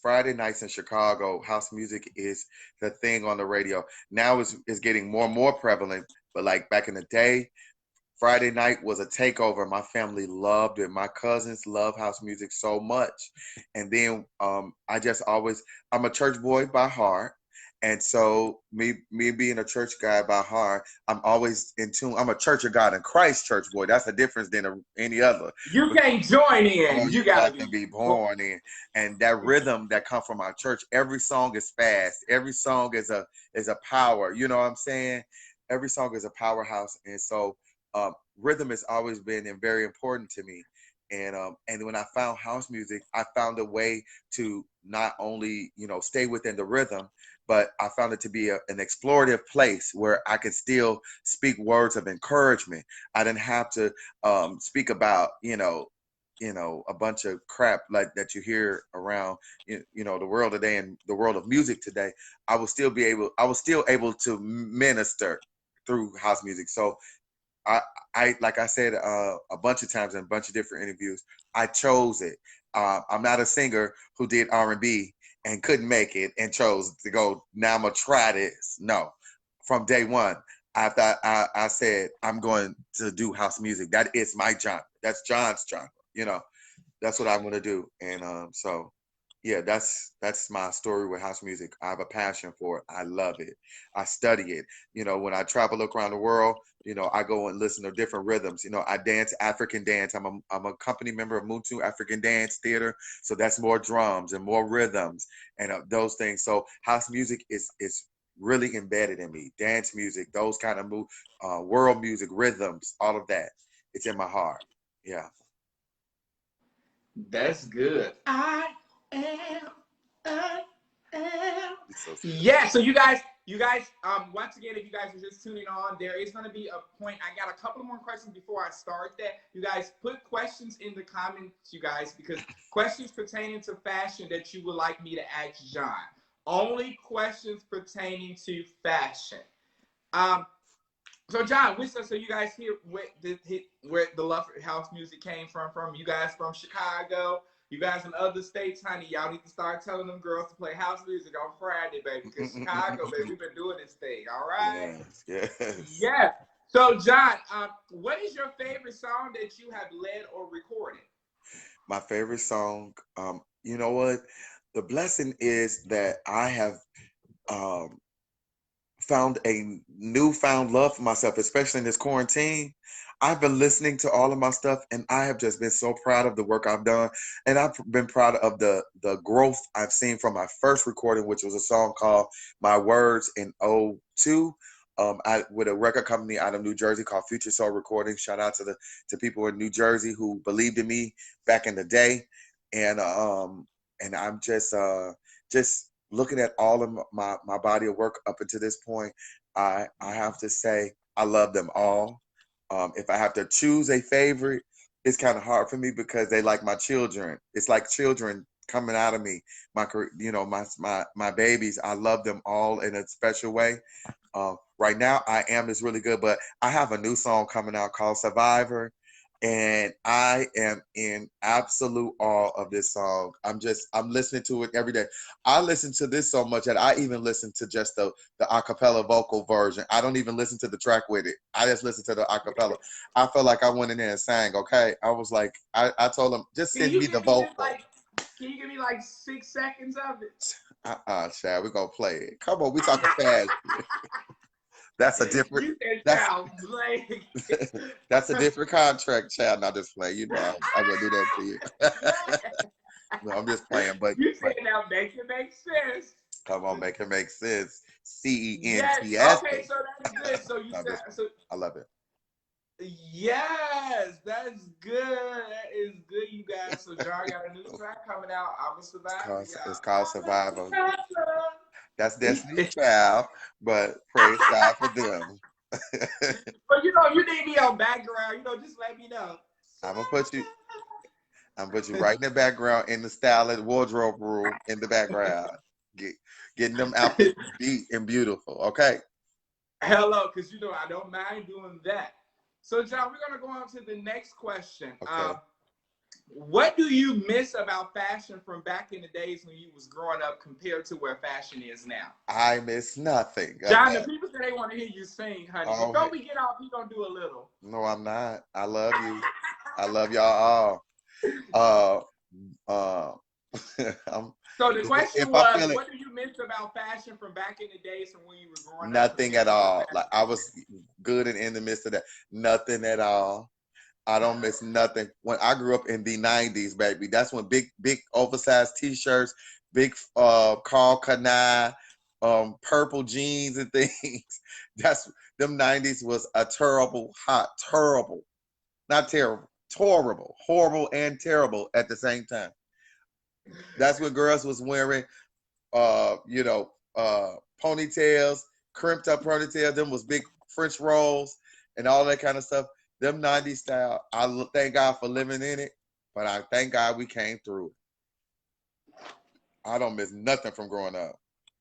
[SPEAKER 3] Friday nights in Chicago, house music is the thing on the radio. Now it's getting more and more prevalent. But like back in the day, Friday night was a takeover. My family loved it. My cousins love house music so much. And then I'm a church boy by heart. And so me being a church guy by heart, I'm always in tune. I'm a Church of God in Christ church boy. That's the difference than any other.
[SPEAKER 1] You can't join in. You got
[SPEAKER 3] to be born in. And that rhythm that comes from our church, every song is fast. Every song is a power. You know what I'm saying? Every song is a powerhouse. And so rhythm has always been very important to me. And when I found house music, I found a way to not only, stay within the rhythm, but I found it to be an explorative place where I could still speak words of encouragement. I didn't have to speak about, a bunch of crap like that you hear around, the world today and the world of music today. I was still able to minister through house music. So I, like I said a bunch of times in a bunch of different interviews, I chose it. I'm not a singer who did R&B and couldn't make it and chose to go. Now I'm gonna try this. No, from day one, I thought I said I'm going to do house music. That is my genre. That's Jon's genre. That's what I'm gonna do. And so yeah, that's my story with house music. I have a passion for it. I love it. I study it. When I travel around the world, I go and listen to different rhythms. I dance African dance. I'm a company member of Muntu African Dance Theater, so that's more drums and more rhythms and those things. So house music is really embedded in me. Dance music, those kind of world music, rhythms, all of that. It's in my heart. Yeah.
[SPEAKER 1] That's good. Am, I am.
[SPEAKER 3] So
[SPEAKER 1] Yeah. So you guys, once again, if you guys are just tuning on, there is going to be a point. I got a couple more questions before I start that. You guys put questions in the comments, you guys, because questions pertaining to fashion that you would like me to ask Jon. Only questions pertaining to fashion. So Jon, so you guys hear where the love for house music came from? You guys from Chicago? You guys in other states, honey? Y'all need to start telling them girls to play house music on Friday, baby. Because Chicago, baby, we've been doing this thing. All right?
[SPEAKER 3] Yes.
[SPEAKER 1] Yeah. So Jon, what is your favorite song that you have led or recorded?
[SPEAKER 3] My favorite song, you know what? The blessing is that I have um, found a newfound love for myself, especially in this quarantine. I've been listening to all of my stuff, and I have just been so proud of the work I've done, and I've been proud of the growth I've seen from my first recording, which was a song called "My Words" in '02. With a record company out of New Jersey called Future Soul Recording. Shout out to the people in New Jersey who believed in me back in the day, and I'm just looking at all of my body of work up until this point. I have to say I love them all. If I have to choose a favorite, it's kind of hard for me because they like my children. It's like children coming out of me. My babies. I love them all in a special way. Right now, I Am is really good, but I have a new song coming out called Survivor, and I am in absolute awe of this song. I'm listening to it every day. I listen to this so much that I even listen to just the acapella vocal version. I don't even listen to the track with it. I just listen to the acapella. I felt like I went in there and sang. Okay, I was like, I told them just
[SPEAKER 1] Can
[SPEAKER 3] send
[SPEAKER 1] you
[SPEAKER 3] me the
[SPEAKER 1] give me just
[SPEAKER 3] vocal.
[SPEAKER 1] like, can you give me like 6 seconds of it?
[SPEAKER 3] Chad, we gonna play it. Come on, we talking fast. That's a different.
[SPEAKER 1] You said
[SPEAKER 3] That's
[SPEAKER 1] child Blake.
[SPEAKER 3] that's a different contract, child. Not just play. I'm gonna do that to you. No, I'm just playing.
[SPEAKER 1] You
[SPEAKER 3] But
[SPEAKER 1] said now make it make sense.
[SPEAKER 3] come on, make it make sense.
[SPEAKER 1] Yes.
[SPEAKER 3] CENTS.
[SPEAKER 1] Okay, so that's good. So you
[SPEAKER 3] I'm
[SPEAKER 1] said
[SPEAKER 3] just playing.
[SPEAKER 1] so.
[SPEAKER 3] I love it.
[SPEAKER 1] Yes, that's good. That is good, you guys. So Jon got a new track coming out. I'm a survivor,
[SPEAKER 3] It's called Survival.
[SPEAKER 1] y'all.
[SPEAKER 3] That's Destiny's Child, but praise God for them.
[SPEAKER 1] But you need me on background. Just let me know.
[SPEAKER 3] I'm gonna put you. I'm gonna put you right in the background in the stylist wardrobe room in the background, getting them outfits beat and beautiful. Okay.
[SPEAKER 1] Hello, because I don't mind doing that. So Jon, we're gonna go on to the next question.
[SPEAKER 3] Okay.
[SPEAKER 1] What do you miss about fashion from back in the days when you was growing up compared to where fashion is now?
[SPEAKER 3] I miss nothing of
[SPEAKER 1] Jon, the
[SPEAKER 3] that.
[SPEAKER 1] people say they want to hear you sing, honey.
[SPEAKER 3] Oh,
[SPEAKER 1] Before we get off, you gonna do a little.
[SPEAKER 3] no, I'm not. I love you. I love y'all all. Uh, I'm,
[SPEAKER 1] So the question
[SPEAKER 3] if I
[SPEAKER 1] was,
[SPEAKER 3] feel it,
[SPEAKER 1] what do you miss about fashion from back in the days from when you were growing up
[SPEAKER 3] nothing
[SPEAKER 1] compared
[SPEAKER 3] at
[SPEAKER 1] to where
[SPEAKER 3] all. Like
[SPEAKER 1] fashion
[SPEAKER 3] I
[SPEAKER 1] is
[SPEAKER 3] was good and in the midst of that. Nothing at all. I don't miss nothing. When I grew up in the '90s, baby, that's when big oversized T-shirts, big Carl Kanai, purple jeans and things. That's them '90s was a terrible, hot, terrible, not terrible. horrible, horrible and terrible at the same time. That's when girls was wearing, you know, ponytails, crimped up ponytails. Them was big French rolls and all that kind of stuff. Them 90s style. Thank God for living in it, but I thank God we came through it. I don't miss nothing from growing up.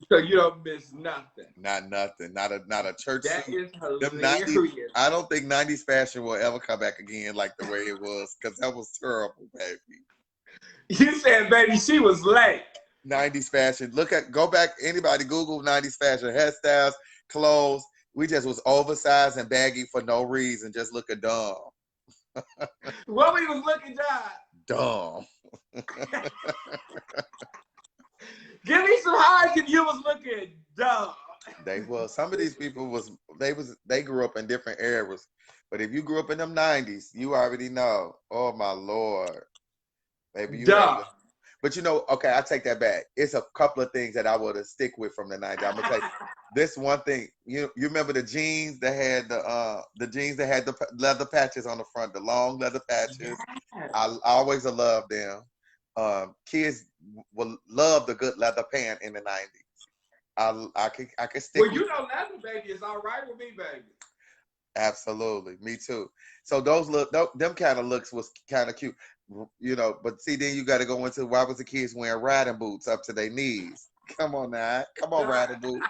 [SPEAKER 1] So you don't miss nothing.
[SPEAKER 3] Not nothing. Not a church
[SPEAKER 1] That
[SPEAKER 3] suit.
[SPEAKER 1] is
[SPEAKER 3] Them
[SPEAKER 1] hilarious.
[SPEAKER 3] 90s. I don't think 90s fashion will ever come back again like the way it was, because that was terrible, baby.
[SPEAKER 1] You said, baby, she was late.
[SPEAKER 3] 90s fashion. Go back, anybody Google 90s fashion, hairstyles, clothes. We just was oversized and baggy for no reason, just looking dumb.
[SPEAKER 1] What we was looking dumb? Give me some hearts if you was looking dumb.
[SPEAKER 3] Some of these people they grew up in different eras. But if you grew up in them 90s, you already know. Oh my Lord. Baby, you had to. But you know, okay, I take that back. It's a couple of things that I would have stick with from the 90s. I'm gonna take this one thing. You remember the jeans that had the leather patches on the front, the long leather patches. Yes. I always loved them. Kids will love the good leather pant in the 90s. I could stick.
[SPEAKER 1] Well, you know, leather, baby, is all right with me, baby.
[SPEAKER 3] Absolutely, me too. So them kind of looks was kind of cute, you know. But see, then you got to go into why was the kids wearing riding boots up to their knees? Come on now, come on, riding boots.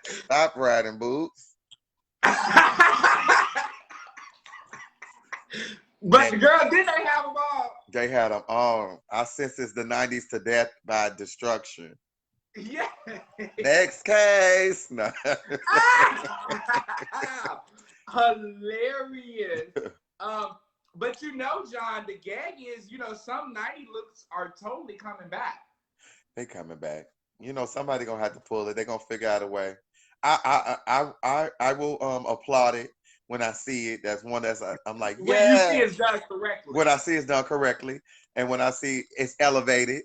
[SPEAKER 3] Stop riding boots.
[SPEAKER 1] But girl, did they have them all?
[SPEAKER 3] They had them all. I sense it's the 90s to death by destruction.
[SPEAKER 1] Yeah.
[SPEAKER 3] Next case. No.
[SPEAKER 1] Hilarious. But you know, John, the gag is, you know, some 90 looks are totally coming back.
[SPEAKER 3] They coming back. You know, somebody gonna have to pull it. They gonna figure out a way. I will applaud it when I see it. That's one that's I'm like, yeah.
[SPEAKER 1] When you see it's done correctly.
[SPEAKER 3] When I see it's done correctly, and when I see it's elevated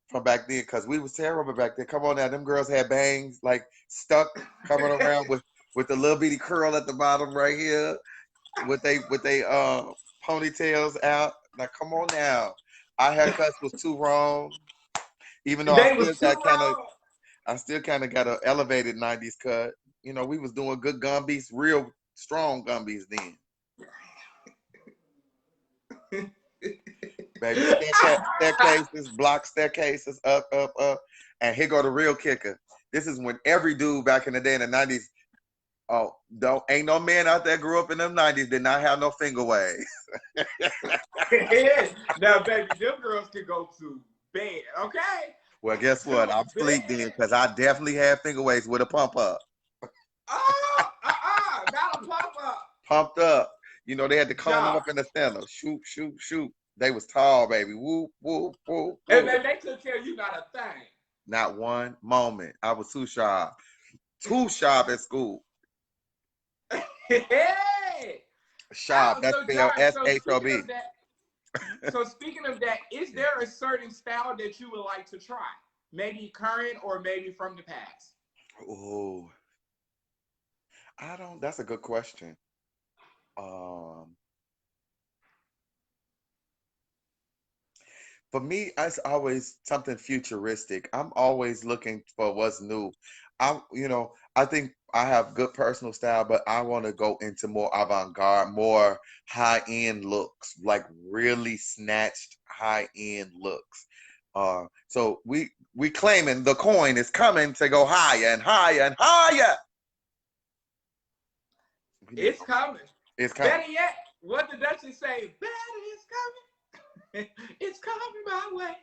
[SPEAKER 3] from back then, because we was terrible back then. Come on now, them girls had bangs like stuck coming around with the little bitty curl at the bottom right here, with they ponytails out. Now come on now, our haircuts was too wrong. Even though I still kind of got an elevated 90s cut. You know, we was doing good gumbies, real strong gumbies then. Baby, staircases, block staircases, up. And here go the real kicker. This is when every dude back in the day in the 90s, ain't no man out there grew up in them 90s did not have no finger waves.
[SPEAKER 1] Now, baby, them girls can go to bed, okay?
[SPEAKER 3] Well, guess what? I'm sleep then, because I definitely had finger waves with a pump up.
[SPEAKER 1] Not a pump up.
[SPEAKER 3] Pumped up. You know, they had to comb them up in the center. Shoot. They was tall, baby. Whoop.
[SPEAKER 1] And then they took care of you, not a thing.
[SPEAKER 3] Not one moment. I was too sharp. Too sharp at school.
[SPEAKER 1] Hey!
[SPEAKER 3] Sharp. That's spelled S-H-O-B.
[SPEAKER 1] So speaking of that, is there a certain style that you would like to try? Maybe current or maybe from the past?
[SPEAKER 3] Oh, that's a good question. For me, it's always something futuristic. I'm always looking for what's new. I think I have good personal style, but I want to go into more avant-garde, more high-end looks, like really snatched high-end looks. So we claiming the coin is coming to go higher and higher and higher.
[SPEAKER 1] It's coming.
[SPEAKER 3] It's coming.
[SPEAKER 1] Better yet, what the Duchess say? Better is coming. It's coming my way.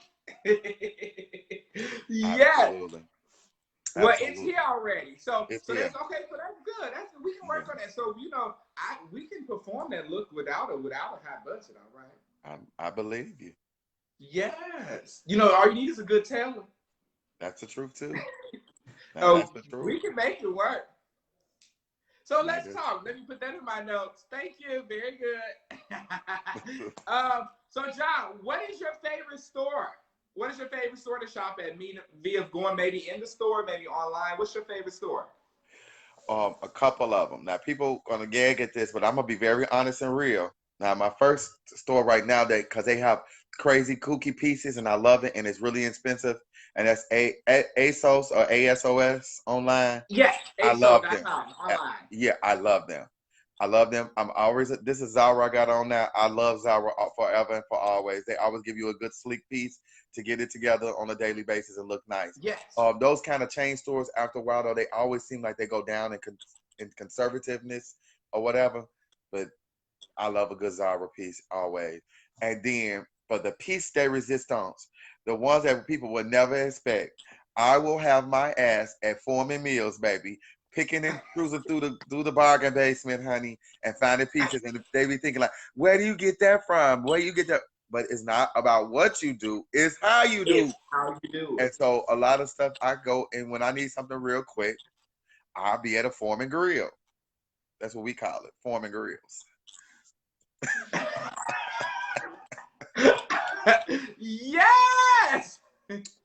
[SPEAKER 1] Yes.
[SPEAKER 3] Absolutely.
[SPEAKER 1] Well, it's here already. So
[SPEAKER 3] here.
[SPEAKER 1] That's okay. So that's good. We can work on that. So we can perform that look without a high budget. All right.
[SPEAKER 3] I believe you.
[SPEAKER 1] Yes. All you need is a good tailor.
[SPEAKER 3] That's the truth too.
[SPEAKER 1] That's the truth. We can make it work. So let's talk. Let me put that in my notes. Thank you. Very good. So John, what is your favorite store? What is your favorite store to shop at? Via going maybe in the store, maybe online. What's your favorite store?
[SPEAKER 3] A couple of them. Now, people gonna gag at this, but I'm gonna be very honest and real. Now, my first store right now, because they have crazy kooky pieces, and I love it, and it's really expensive, and that's ASOS or ASOS online.
[SPEAKER 1] Yes,
[SPEAKER 3] I love them.
[SPEAKER 1] ASO.com online.
[SPEAKER 3] Yeah, I love them. I love them. I'm always, this is Zara I got on now. I love Zara forever and for always. They always give you a good sleek piece to get it together on a daily basis and look nice.
[SPEAKER 1] Yes.
[SPEAKER 3] Those kind of chain stores, after a while though, they always seem like they go down in conservativeness or whatever. But I love a good Zara piece always. And then for the piece de resistance, the ones that people would never expect, I will have my ass at Foreman Mills, baby, picking and cruising through the bargain basement, honey, and finding pieces. And they be thinking like, where do you get that from? Where you get that? But it's not about what you do; it's how you do.
[SPEAKER 1] It's how you do
[SPEAKER 3] And
[SPEAKER 1] it.
[SPEAKER 3] so a lot of stuff I go, and when I need something real quick, I'll be at a Foreman Grill. That's what we call it, Foreman Grills.
[SPEAKER 1] Yes.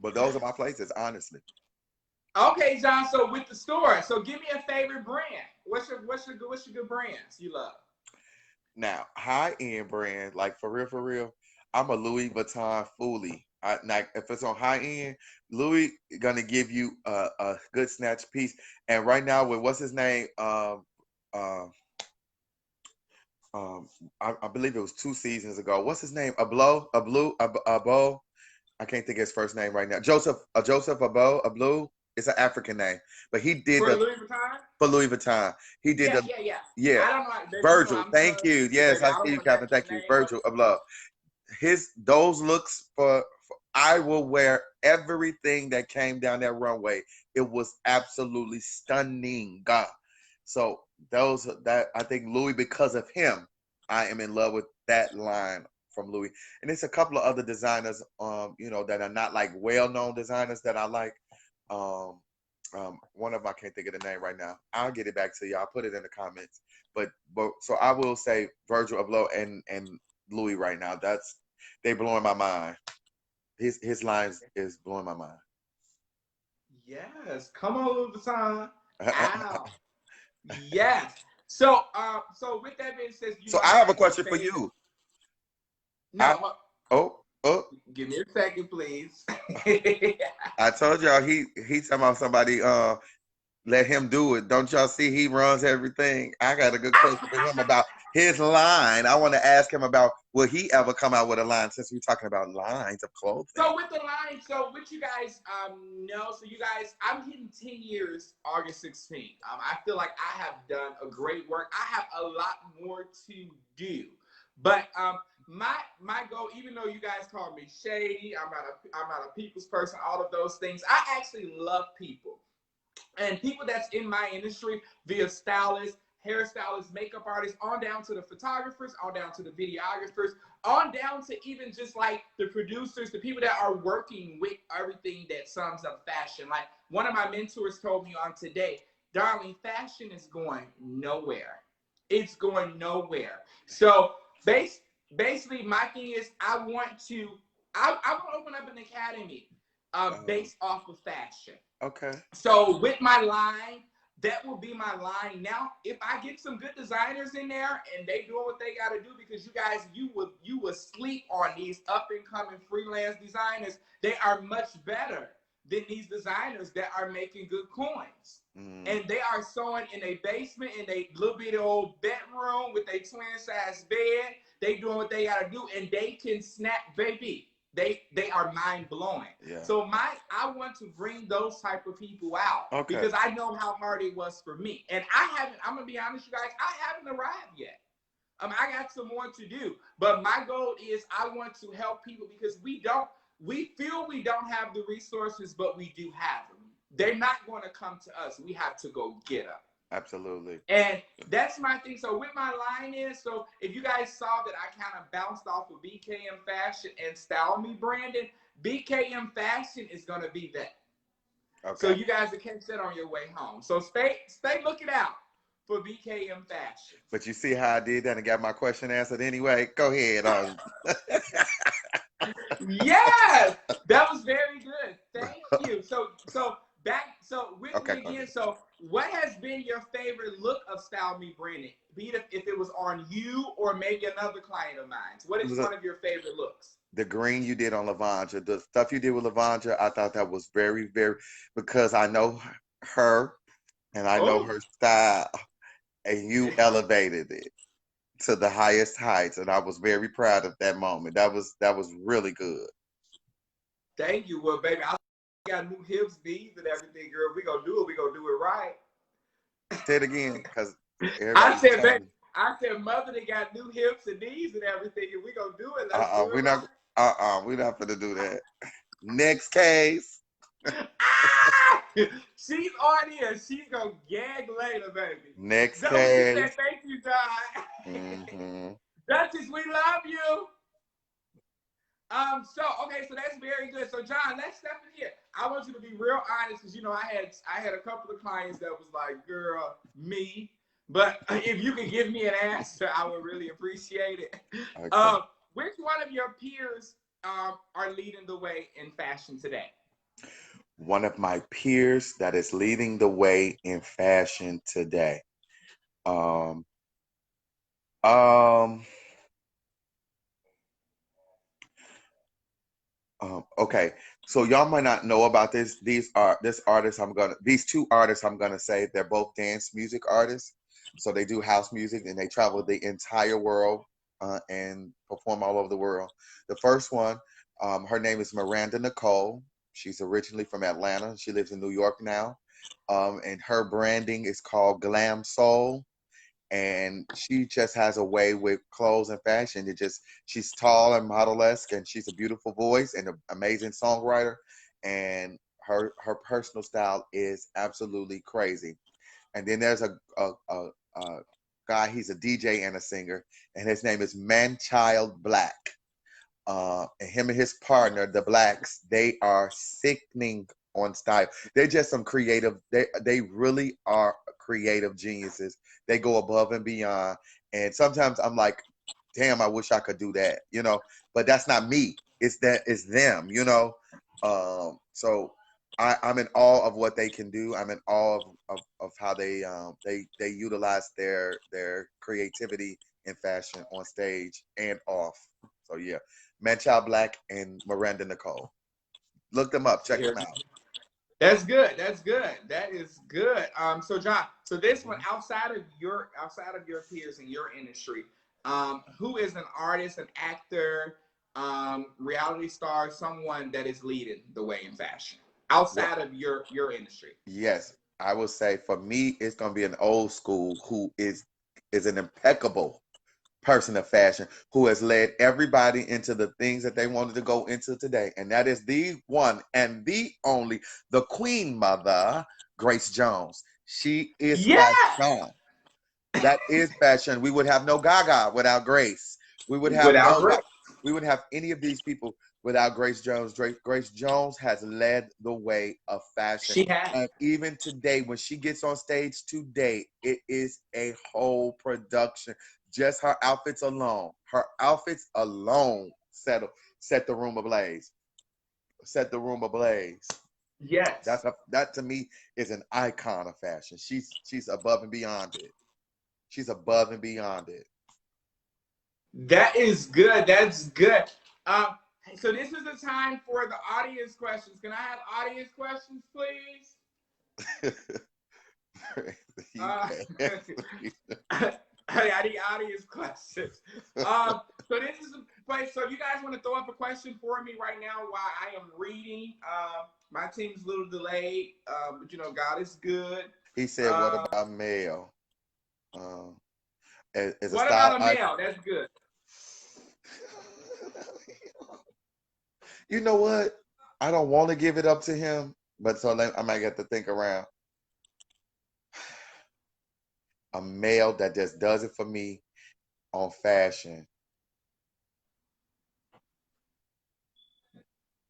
[SPEAKER 3] But those are my places, honestly.
[SPEAKER 1] Okay, John. So with the store, so give me a favorite brand. What's your good brands you love?
[SPEAKER 3] Now, high end brand, like for real, I'm a Louis Vuitton foolie. Like if it's on high end, Louis gonna give you a good snatch piece. And right now, with what's his name, um, um, I believe it was 2 seasons ago. What's his name? Abo. I can't think of his first name right now. Joseph Ablo. It's an African name, but he did
[SPEAKER 1] For
[SPEAKER 3] the
[SPEAKER 1] Louis Vuitton?
[SPEAKER 3] for Louis Vuitton. He did
[SPEAKER 1] Yeah,
[SPEAKER 3] the
[SPEAKER 1] yeah, yeah.
[SPEAKER 3] yeah.
[SPEAKER 1] I don't know, baby. You know
[SPEAKER 3] Virgil,
[SPEAKER 1] I'm
[SPEAKER 3] thank
[SPEAKER 1] sorry,
[SPEAKER 3] you. Yes,
[SPEAKER 1] baby.
[SPEAKER 3] I
[SPEAKER 1] I don't
[SPEAKER 3] see you,
[SPEAKER 1] want to mess
[SPEAKER 3] Captain.
[SPEAKER 1] the
[SPEAKER 3] Thank you,
[SPEAKER 1] name up
[SPEAKER 3] Virgil
[SPEAKER 1] too
[SPEAKER 3] Ablo.
[SPEAKER 1] much.
[SPEAKER 3] Those looks for I will wear everything that came down that runway. It was absolutely stunning. God. So those that I think Louis, because of him, I am in love with that line from Louis. And it's a couple of other designers, that are not like well-known designers that I like. Um, one of them I can't think of the name right now. I'll get it back to you. I'll put it in the comments. But so I will say Virgil Abloh and Louis right now. They blowing my mind. His lines is blowing my mind.
[SPEAKER 1] Yes. Come on, Louis Vuitton. Ow. Yes. So with that being said, you
[SPEAKER 3] So
[SPEAKER 1] know
[SPEAKER 3] I
[SPEAKER 1] I
[SPEAKER 3] have a
[SPEAKER 1] got some
[SPEAKER 3] question for
[SPEAKER 1] favorite.
[SPEAKER 3] you.
[SPEAKER 1] No,
[SPEAKER 3] I oh oh
[SPEAKER 1] give me a second, please.
[SPEAKER 3] I told y'all he talking about somebody let him do it. Don't y'all see he runs everything? I got a good question for him about his line. I want to ask him about will he ever come out with a line since we're talking about lines of clothing.
[SPEAKER 1] So with the line, so what you guys know, so you guys, I'm hitting 10 years August 16th. I feel like I have done a great work. I have a lot more to do. But my goal, even though you guys call me shady, I'm not a people's person, all of those things. I actually love people. And people that's in my industry, via stylists, hairstylists, makeup artists, on down to the photographers, on down to the videographers, on down to even just like the producers, the people that are working with everything that sums up fashion. Like one of my mentors told me on today, darling, fashion is going nowhere. It's going nowhere. So basically my thing is I want to open up an academy based off of fashion.
[SPEAKER 3] Okay.
[SPEAKER 1] So with my line, that will be my line. Now, if I get some good designers in there and they doing what they got to do, because you guys, you will sleep on these up and coming freelance designers. They are much better than these designers that are making good coins. And they are sewing in a basement in a little bitty old bedroom with a twin size bed. They doing what they got to do, and they can snap, baby. They are mind blowing.
[SPEAKER 3] Yeah.
[SPEAKER 1] So I want to bring those type of people out because I know how hard it was for me. And I'm gonna be honest, you guys, I haven't arrived yet. I got some more to do. But my goal is I want to help people because we feel we don't have the resources, but we do have them. They're not going to come to us. We have to go get them.
[SPEAKER 3] Absolutely.
[SPEAKER 1] And that's my thing. So with my line is, so if you guys saw that I kind of bounced off of BKM Fashion and Style Me Brandon, BKM Fashion is going to be that. Okay. So you guys will catch that on your way home. So stay looking out for BKM Fashion.
[SPEAKER 3] But you see how I did that and got my question answered anyway? Go ahead.
[SPEAKER 1] Yes, that was very good. Thank you. So back. So with
[SPEAKER 3] Okay,
[SPEAKER 1] me
[SPEAKER 3] go
[SPEAKER 1] again.
[SPEAKER 3] ahead.
[SPEAKER 1] So what has been your favorite look of Style Me Brandon? Be it if it was on you or maybe another client of mine. What
[SPEAKER 3] It
[SPEAKER 1] is
[SPEAKER 3] was
[SPEAKER 1] one of your favorite looks?
[SPEAKER 3] the green you did on Lavanja, the stuff you did with Lavanja. I thought that was very, very, because I know her and I know
[SPEAKER 1] Oh,
[SPEAKER 3] her style, and you elevated it to the highest heights, and I was very proud of that moment. That was really good.
[SPEAKER 1] thank you. Well, baby, I got new hips, knees, and everything, girl. We gonna do it. We gonna do it right.
[SPEAKER 3] Say it again, because
[SPEAKER 1] I
[SPEAKER 3] everybody's
[SPEAKER 1] said, baby,
[SPEAKER 3] telling me,
[SPEAKER 1] I said, mother, they got new hips and knees and everything, and we gonna do it. Let's
[SPEAKER 3] uh-uh,
[SPEAKER 1] do
[SPEAKER 3] we're
[SPEAKER 1] it
[SPEAKER 3] not,
[SPEAKER 1] right.
[SPEAKER 3] we're not gonna do that. Next case.
[SPEAKER 1] Ah! She's on here. She's gonna gag later, baby.
[SPEAKER 3] Next
[SPEAKER 1] No, she said,
[SPEAKER 3] case.
[SPEAKER 1] thank you, John.
[SPEAKER 3] Hmm.
[SPEAKER 1] Duchess, we love you. Okay, so that's very good. So John, let's step in here. I want you to be real honest, because I had a couple of clients that was like, girl, me. But if you could give me an answer, I would really appreciate it.
[SPEAKER 3] Okay.
[SPEAKER 1] Um, which one of your peers are leading the way in fashion today?
[SPEAKER 3] One of my peers that is leading the way in fashion today. Um, um, okay, so y'all might not know about this. These two artists I'm gonna say, they're both dance music artists. So they do house music and they travel the entire world and perform all over the world. The first one, her name is Miranda Nicole. She's originally from Atlanta. She lives in New York now. And her branding is called Glam Soul, and she just has a way with clothes and fashion. She's tall and model-esque, and she's a beautiful voice and an amazing songwriter, and her personal style is absolutely crazy. And then there's a guy, he's a DJ and a singer, and his name is Manchild Black. And him and his partner, the Blacks, they are sickening on style. They're just some creative. They really are creative geniuses. They go above and beyond. And sometimes I'm like, damn, I wish I could do that, you know. But that's not me. It's them, you know. So I'm in awe of what they can do. I'm in awe of how they utilize their creativity in fashion on stage and off. So yeah, Manchild Black and Miranda Nicole. Look them up. Check them out.
[SPEAKER 1] That's good. That's good. That is good. So John, so this one
[SPEAKER 3] Mhm.
[SPEAKER 1] outside of your peers in your industry, who is an artist, an actor, reality star, someone that is leading the way in fashion
[SPEAKER 3] What?
[SPEAKER 1] outside of your industry?
[SPEAKER 3] Yes, I would say for me, it's gonna be an old school who is an impeccable person of fashion who has led everybody into the things that they wanted to go into today. And that is the one and the only, the Queen Mother, Grace Jones. She is
[SPEAKER 1] Yes.
[SPEAKER 3] fashion. That is fashion. We would have no Gaga without Grace. We would have
[SPEAKER 1] Without
[SPEAKER 3] nobody.
[SPEAKER 1] Grace,
[SPEAKER 3] We would have any of these people without Grace Jones. Grace Jones has led the way of fashion.
[SPEAKER 1] she has.
[SPEAKER 3] And even today, when she gets on stage today, it is a whole production. Just her outfits alone set the room ablaze. Set the room ablaze.
[SPEAKER 1] Yes.
[SPEAKER 3] That to me is an icon of fashion. She's above and beyond it. She's above and beyond it.
[SPEAKER 1] That is good. That's good. Um, so this is the time for the audience questions. Can I have audience questions, please?
[SPEAKER 3] You
[SPEAKER 1] Uh,
[SPEAKER 3] can.
[SPEAKER 1] I need audience questions. Um, so this is a place. So you guys want to throw up a question for me right now while I am reading? My team's a little delayed, but God is good.
[SPEAKER 3] He said, "What
[SPEAKER 1] Um,
[SPEAKER 3] about male? Um, as a
[SPEAKER 1] what
[SPEAKER 3] style
[SPEAKER 1] about a
[SPEAKER 3] icon."
[SPEAKER 1] male? That's good.
[SPEAKER 3] You know what? I don't want to give it up to him, but I might get to think around a male that just does it for me on fashion.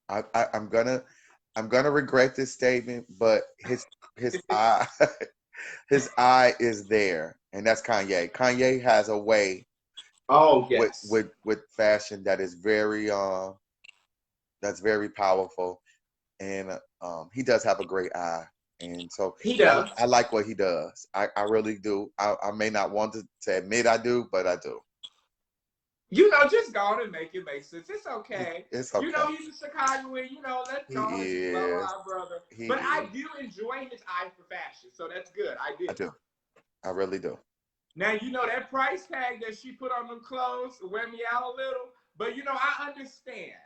[SPEAKER 3] I'm gonna regret this statement, but his eye his eye is there, and that's Kanye. Kanye has a way
[SPEAKER 1] Oh
[SPEAKER 3] with
[SPEAKER 1] yes.
[SPEAKER 3] with fashion that is very that's very powerful, and He does have a great eye, and so
[SPEAKER 1] He does.
[SPEAKER 3] I like what he does. I really do. I may not want to admit I do, but I do.
[SPEAKER 1] You know, just go on and make it make sense. It's okay.
[SPEAKER 3] It's
[SPEAKER 1] You know,
[SPEAKER 3] okay.
[SPEAKER 1] he's a Chicagoan. You know, let's
[SPEAKER 3] He
[SPEAKER 1] go on and just love
[SPEAKER 3] is.
[SPEAKER 1] our brother.
[SPEAKER 3] He
[SPEAKER 1] But I
[SPEAKER 3] is.
[SPEAKER 1] do enjoy his eye for fashion, so that's good. I do.
[SPEAKER 3] I do. I really do.
[SPEAKER 1] Now, you know, that price tag that she put on them clothes wear me out a little, but, you know, I understand.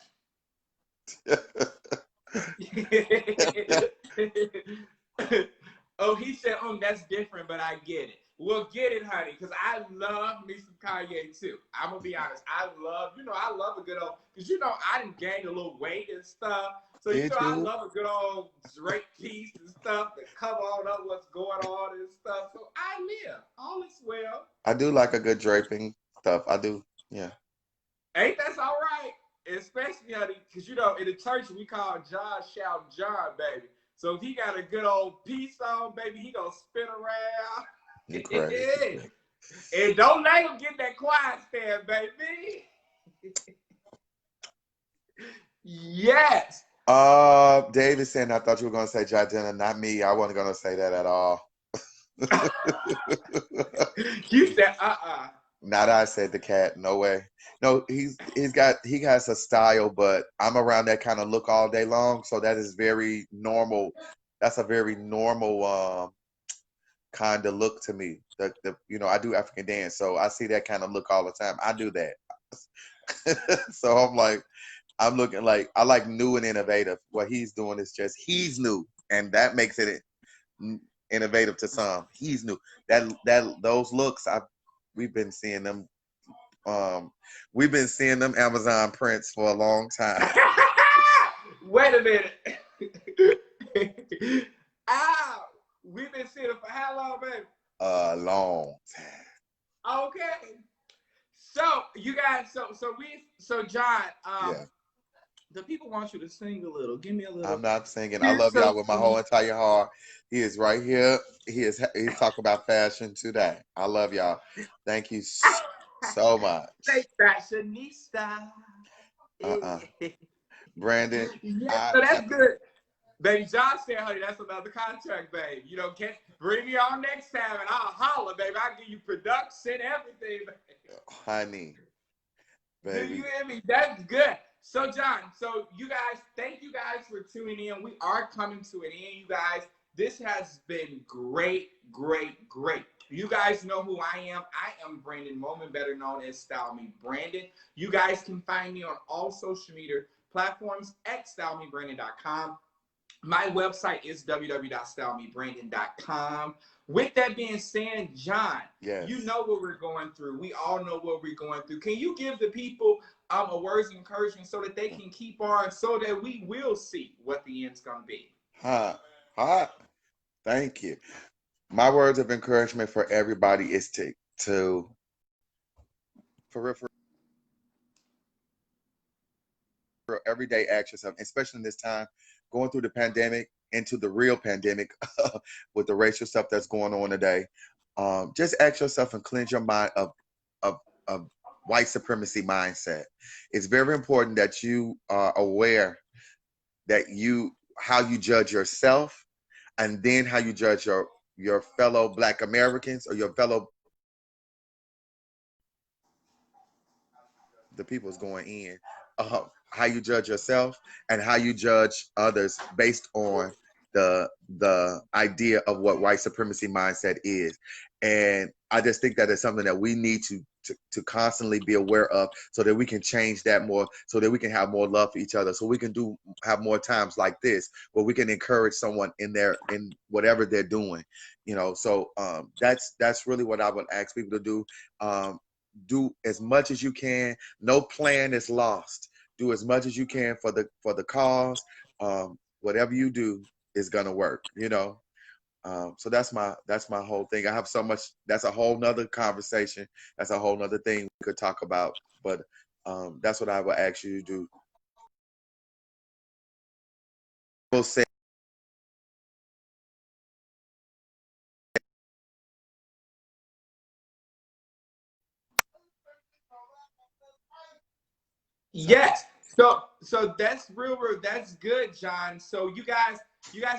[SPEAKER 1] Oh, he said, that's different, but I get it. Well, get it, honey, because I love me some Kanye, too. I'm going to be honest. I love a good old, because, you know, I done gained a little weight and stuff. So, you
[SPEAKER 3] Did
[SPEAKER 1] know, I
[SPEAKER 3] you?
[SPEAKER 1] love a good old drape piece and stuff to cover all up what's going on and stuff. So, I live. All is well.
[SPEAKER 3] I do like a good draping stuff. I do. Yeah.
[SPEAKER 1] Ain't that's all right? Especially, honey, because, you know, in the church, we call John shout John, baby. So if he got a good old piece on, baby, he gonna spin around.
[SPEAKER 3] You crazy.
[SPEAKER 1] And don't let him get that quiet stand, baby. Yes.
[SPEAKER 3] David saying, I thought you were gonna say Jadena, not me. I wasn't gonna say that at all.
[SPEAKER 1] You said,
[SPEAKER 3] Not I said the cat. No way. No, he has a style, but I'm around that kind of look all day long, so that is very normal. That's a very normal kind of look to me. I do African dance, so I see that kind of look all the time. I do that. So I'm looking like I like new and innovative. What he's doing is just he's new, and that makes it innovative to some. He's new. Those looks we've been seeing them. We've been seeing them Amazon prints for a long time.
[SPEAKER 1] Wait a minute. Ow. We've been seeing it for how long, baby?
[SPEAKER 3] A long time.
[SPEAKER 1] Okay. So you guys, so John,
[SPEAKER 3] Yeah.
[SPEAKER 1] the people want you to sing a little. Give me a little.
[SPEAKER 3] I'm not singing. I love y'all with my whole entire heart. He is right here. He's talking about fashion today. I love y'all. Thank you so much.
[SPEAKER 1] Say fashionista.
[SPEAKER 3] Brandon.
[SPEAKER 1] Yeah, so that's good. Baby John said, honey, that's another contract, babe. You know, bring me on next time and I'll holler, baby. I'll give you production, everything, baby.
[SPEAKER 3] Honey. Baby.
[SPEAKER 1] Do you hear me? That's good. So, John, you guys, thank you guys for tuning in. We are coming to an end, you guys. This has been great, great, great. You guys know who I am. I am Brandon Moman, better known as Style Me Brandon. You guys can find me on all social media platforms at stylemebrandon.com. My website is www.stylemebrandon.com. With that being said, John,
[SPEAKER 3] yes.
[SPEAKER 1] You know what we're going through. We all know what we're going through. Can you give the people a words of encouragement so that they can keep on, so that we will see what the end's going to be?
[SPEAKER 3] Thank you. My words of encouragement for everybody is for every day ask yourself, especially in this time, going through the pandemic into the real pandemic with the racial stuff that's going on today. Just ask yourself and cleanse your mind of white supremacy mindset. It's very important that you are aware that how you judge yourself, and then how you judge your fellow Black Americans or your fellow the people's going in. How you judge yourself and how you judge others based on the idea of what white supremacy mindset is. And I just think that it's something that we need to constantly be aware of, so that we can change that more, so that we can have more love for each other, so we can have more times like this where we can encourage someone in whatever they're doing, so that's really what I would ask people to do. Do as much as you can. No plan is lost. Do as much as you can for the cause. Whatever you do is gonna work, so that's my whole thing. I have so much. That's a whole nother conversation. That's a whole nother thing we could talk about. But that's what I would ask you to do. We'll say.
[SPEAKER 1] Yes. So that's real. That's good, John. So you guys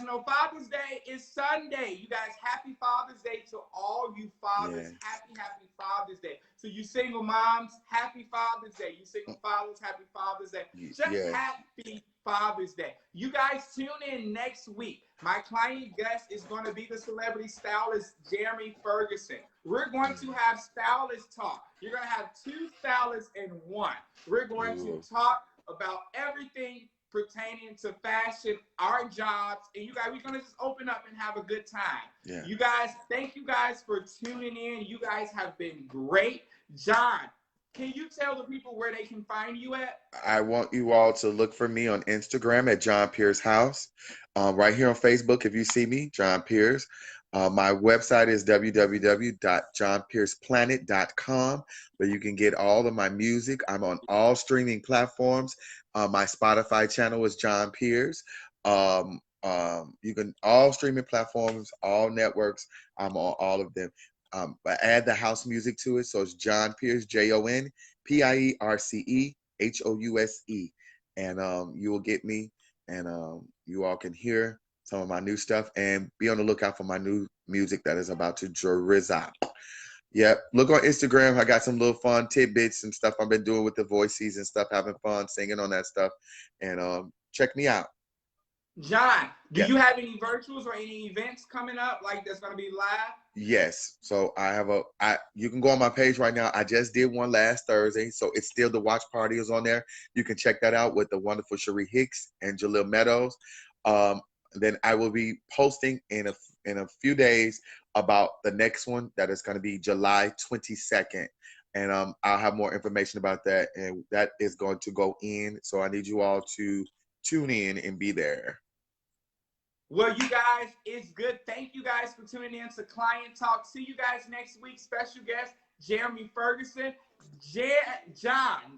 [SPEAKER 1] know Father's Day is Sunday. You guys, happy Father's Day to all you fathers.
[SPEAKER 3] Yeah.
[SPEAKER 1] Happy Father's Day. So you single moms, happy Father's Day. You single fathers, happy Father's Day. Just
[SPEAKER 3] Yeah.
[SPEAKER 1] happy Father's Day. You guys tune in next week. My client guest is going to be the celebrity stylist Jeremy Ferguson. We're going to have stylist talk. You're going to have two stylists in one. We're going to talk about everything pertaining to fashion, our jobs, and you guys, we're gonna just open up and have a good time.
[SPEAKER 3] Yeah.
[SPEAKER 1] You guys, thank you guys for tuning in. You guys have been great. John, can you tell the people where they can find you at?
[SPEAKER 3] I want you all to look for me on Instagram at John Pierce House. Right here on Facebook, if you see me, John Pierce. My website is www.johnpierceplanet.com, where you can get all of my music. I'm on all streaming platforms. My Spotify channel is John Pierce. You can all streaming platforms, all networks. I'm on all of them. But add the house music to it, so it's John Pierce, JONPIERCE. HOUSE, and you will get me, and you all can hear some of my new stuff, and be on the lookout for my new music that is about to drop. Yep, look on Instagram. I got some little fun tidbits and stuff I've been doing with the voices and stuff, having fun singing on that stuff, and check me out.
[SPEAKER 1] John, do
[SPEAKER 3] Yeah.
[SPEAKER 1] you have any virtuals or any events coming up like that's going to be live?
[SPEAKER 3] Yes. So I have you can go on my page right now. I just did one last Thursday. So it's still the watch party is on there. You can check that out with the wonderful Cherie Hicks and Jalil Meadows. Then I will be posting in a few days about the next one that is going to be July 22nd. And I'll have more information about that. And that is going to go in. So I need you all to tune in and be there.
[SPEAKER 1] Well, you guys, it's good. Thank you guys for tuning in to Client Talk. See you guys next week. Special guest, Jeremy Ferguson. John.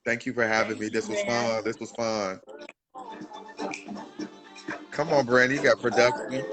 [SPEAKER 3] Thank you for having me. This was fun. This was fun. Come on, Brandy. You got production.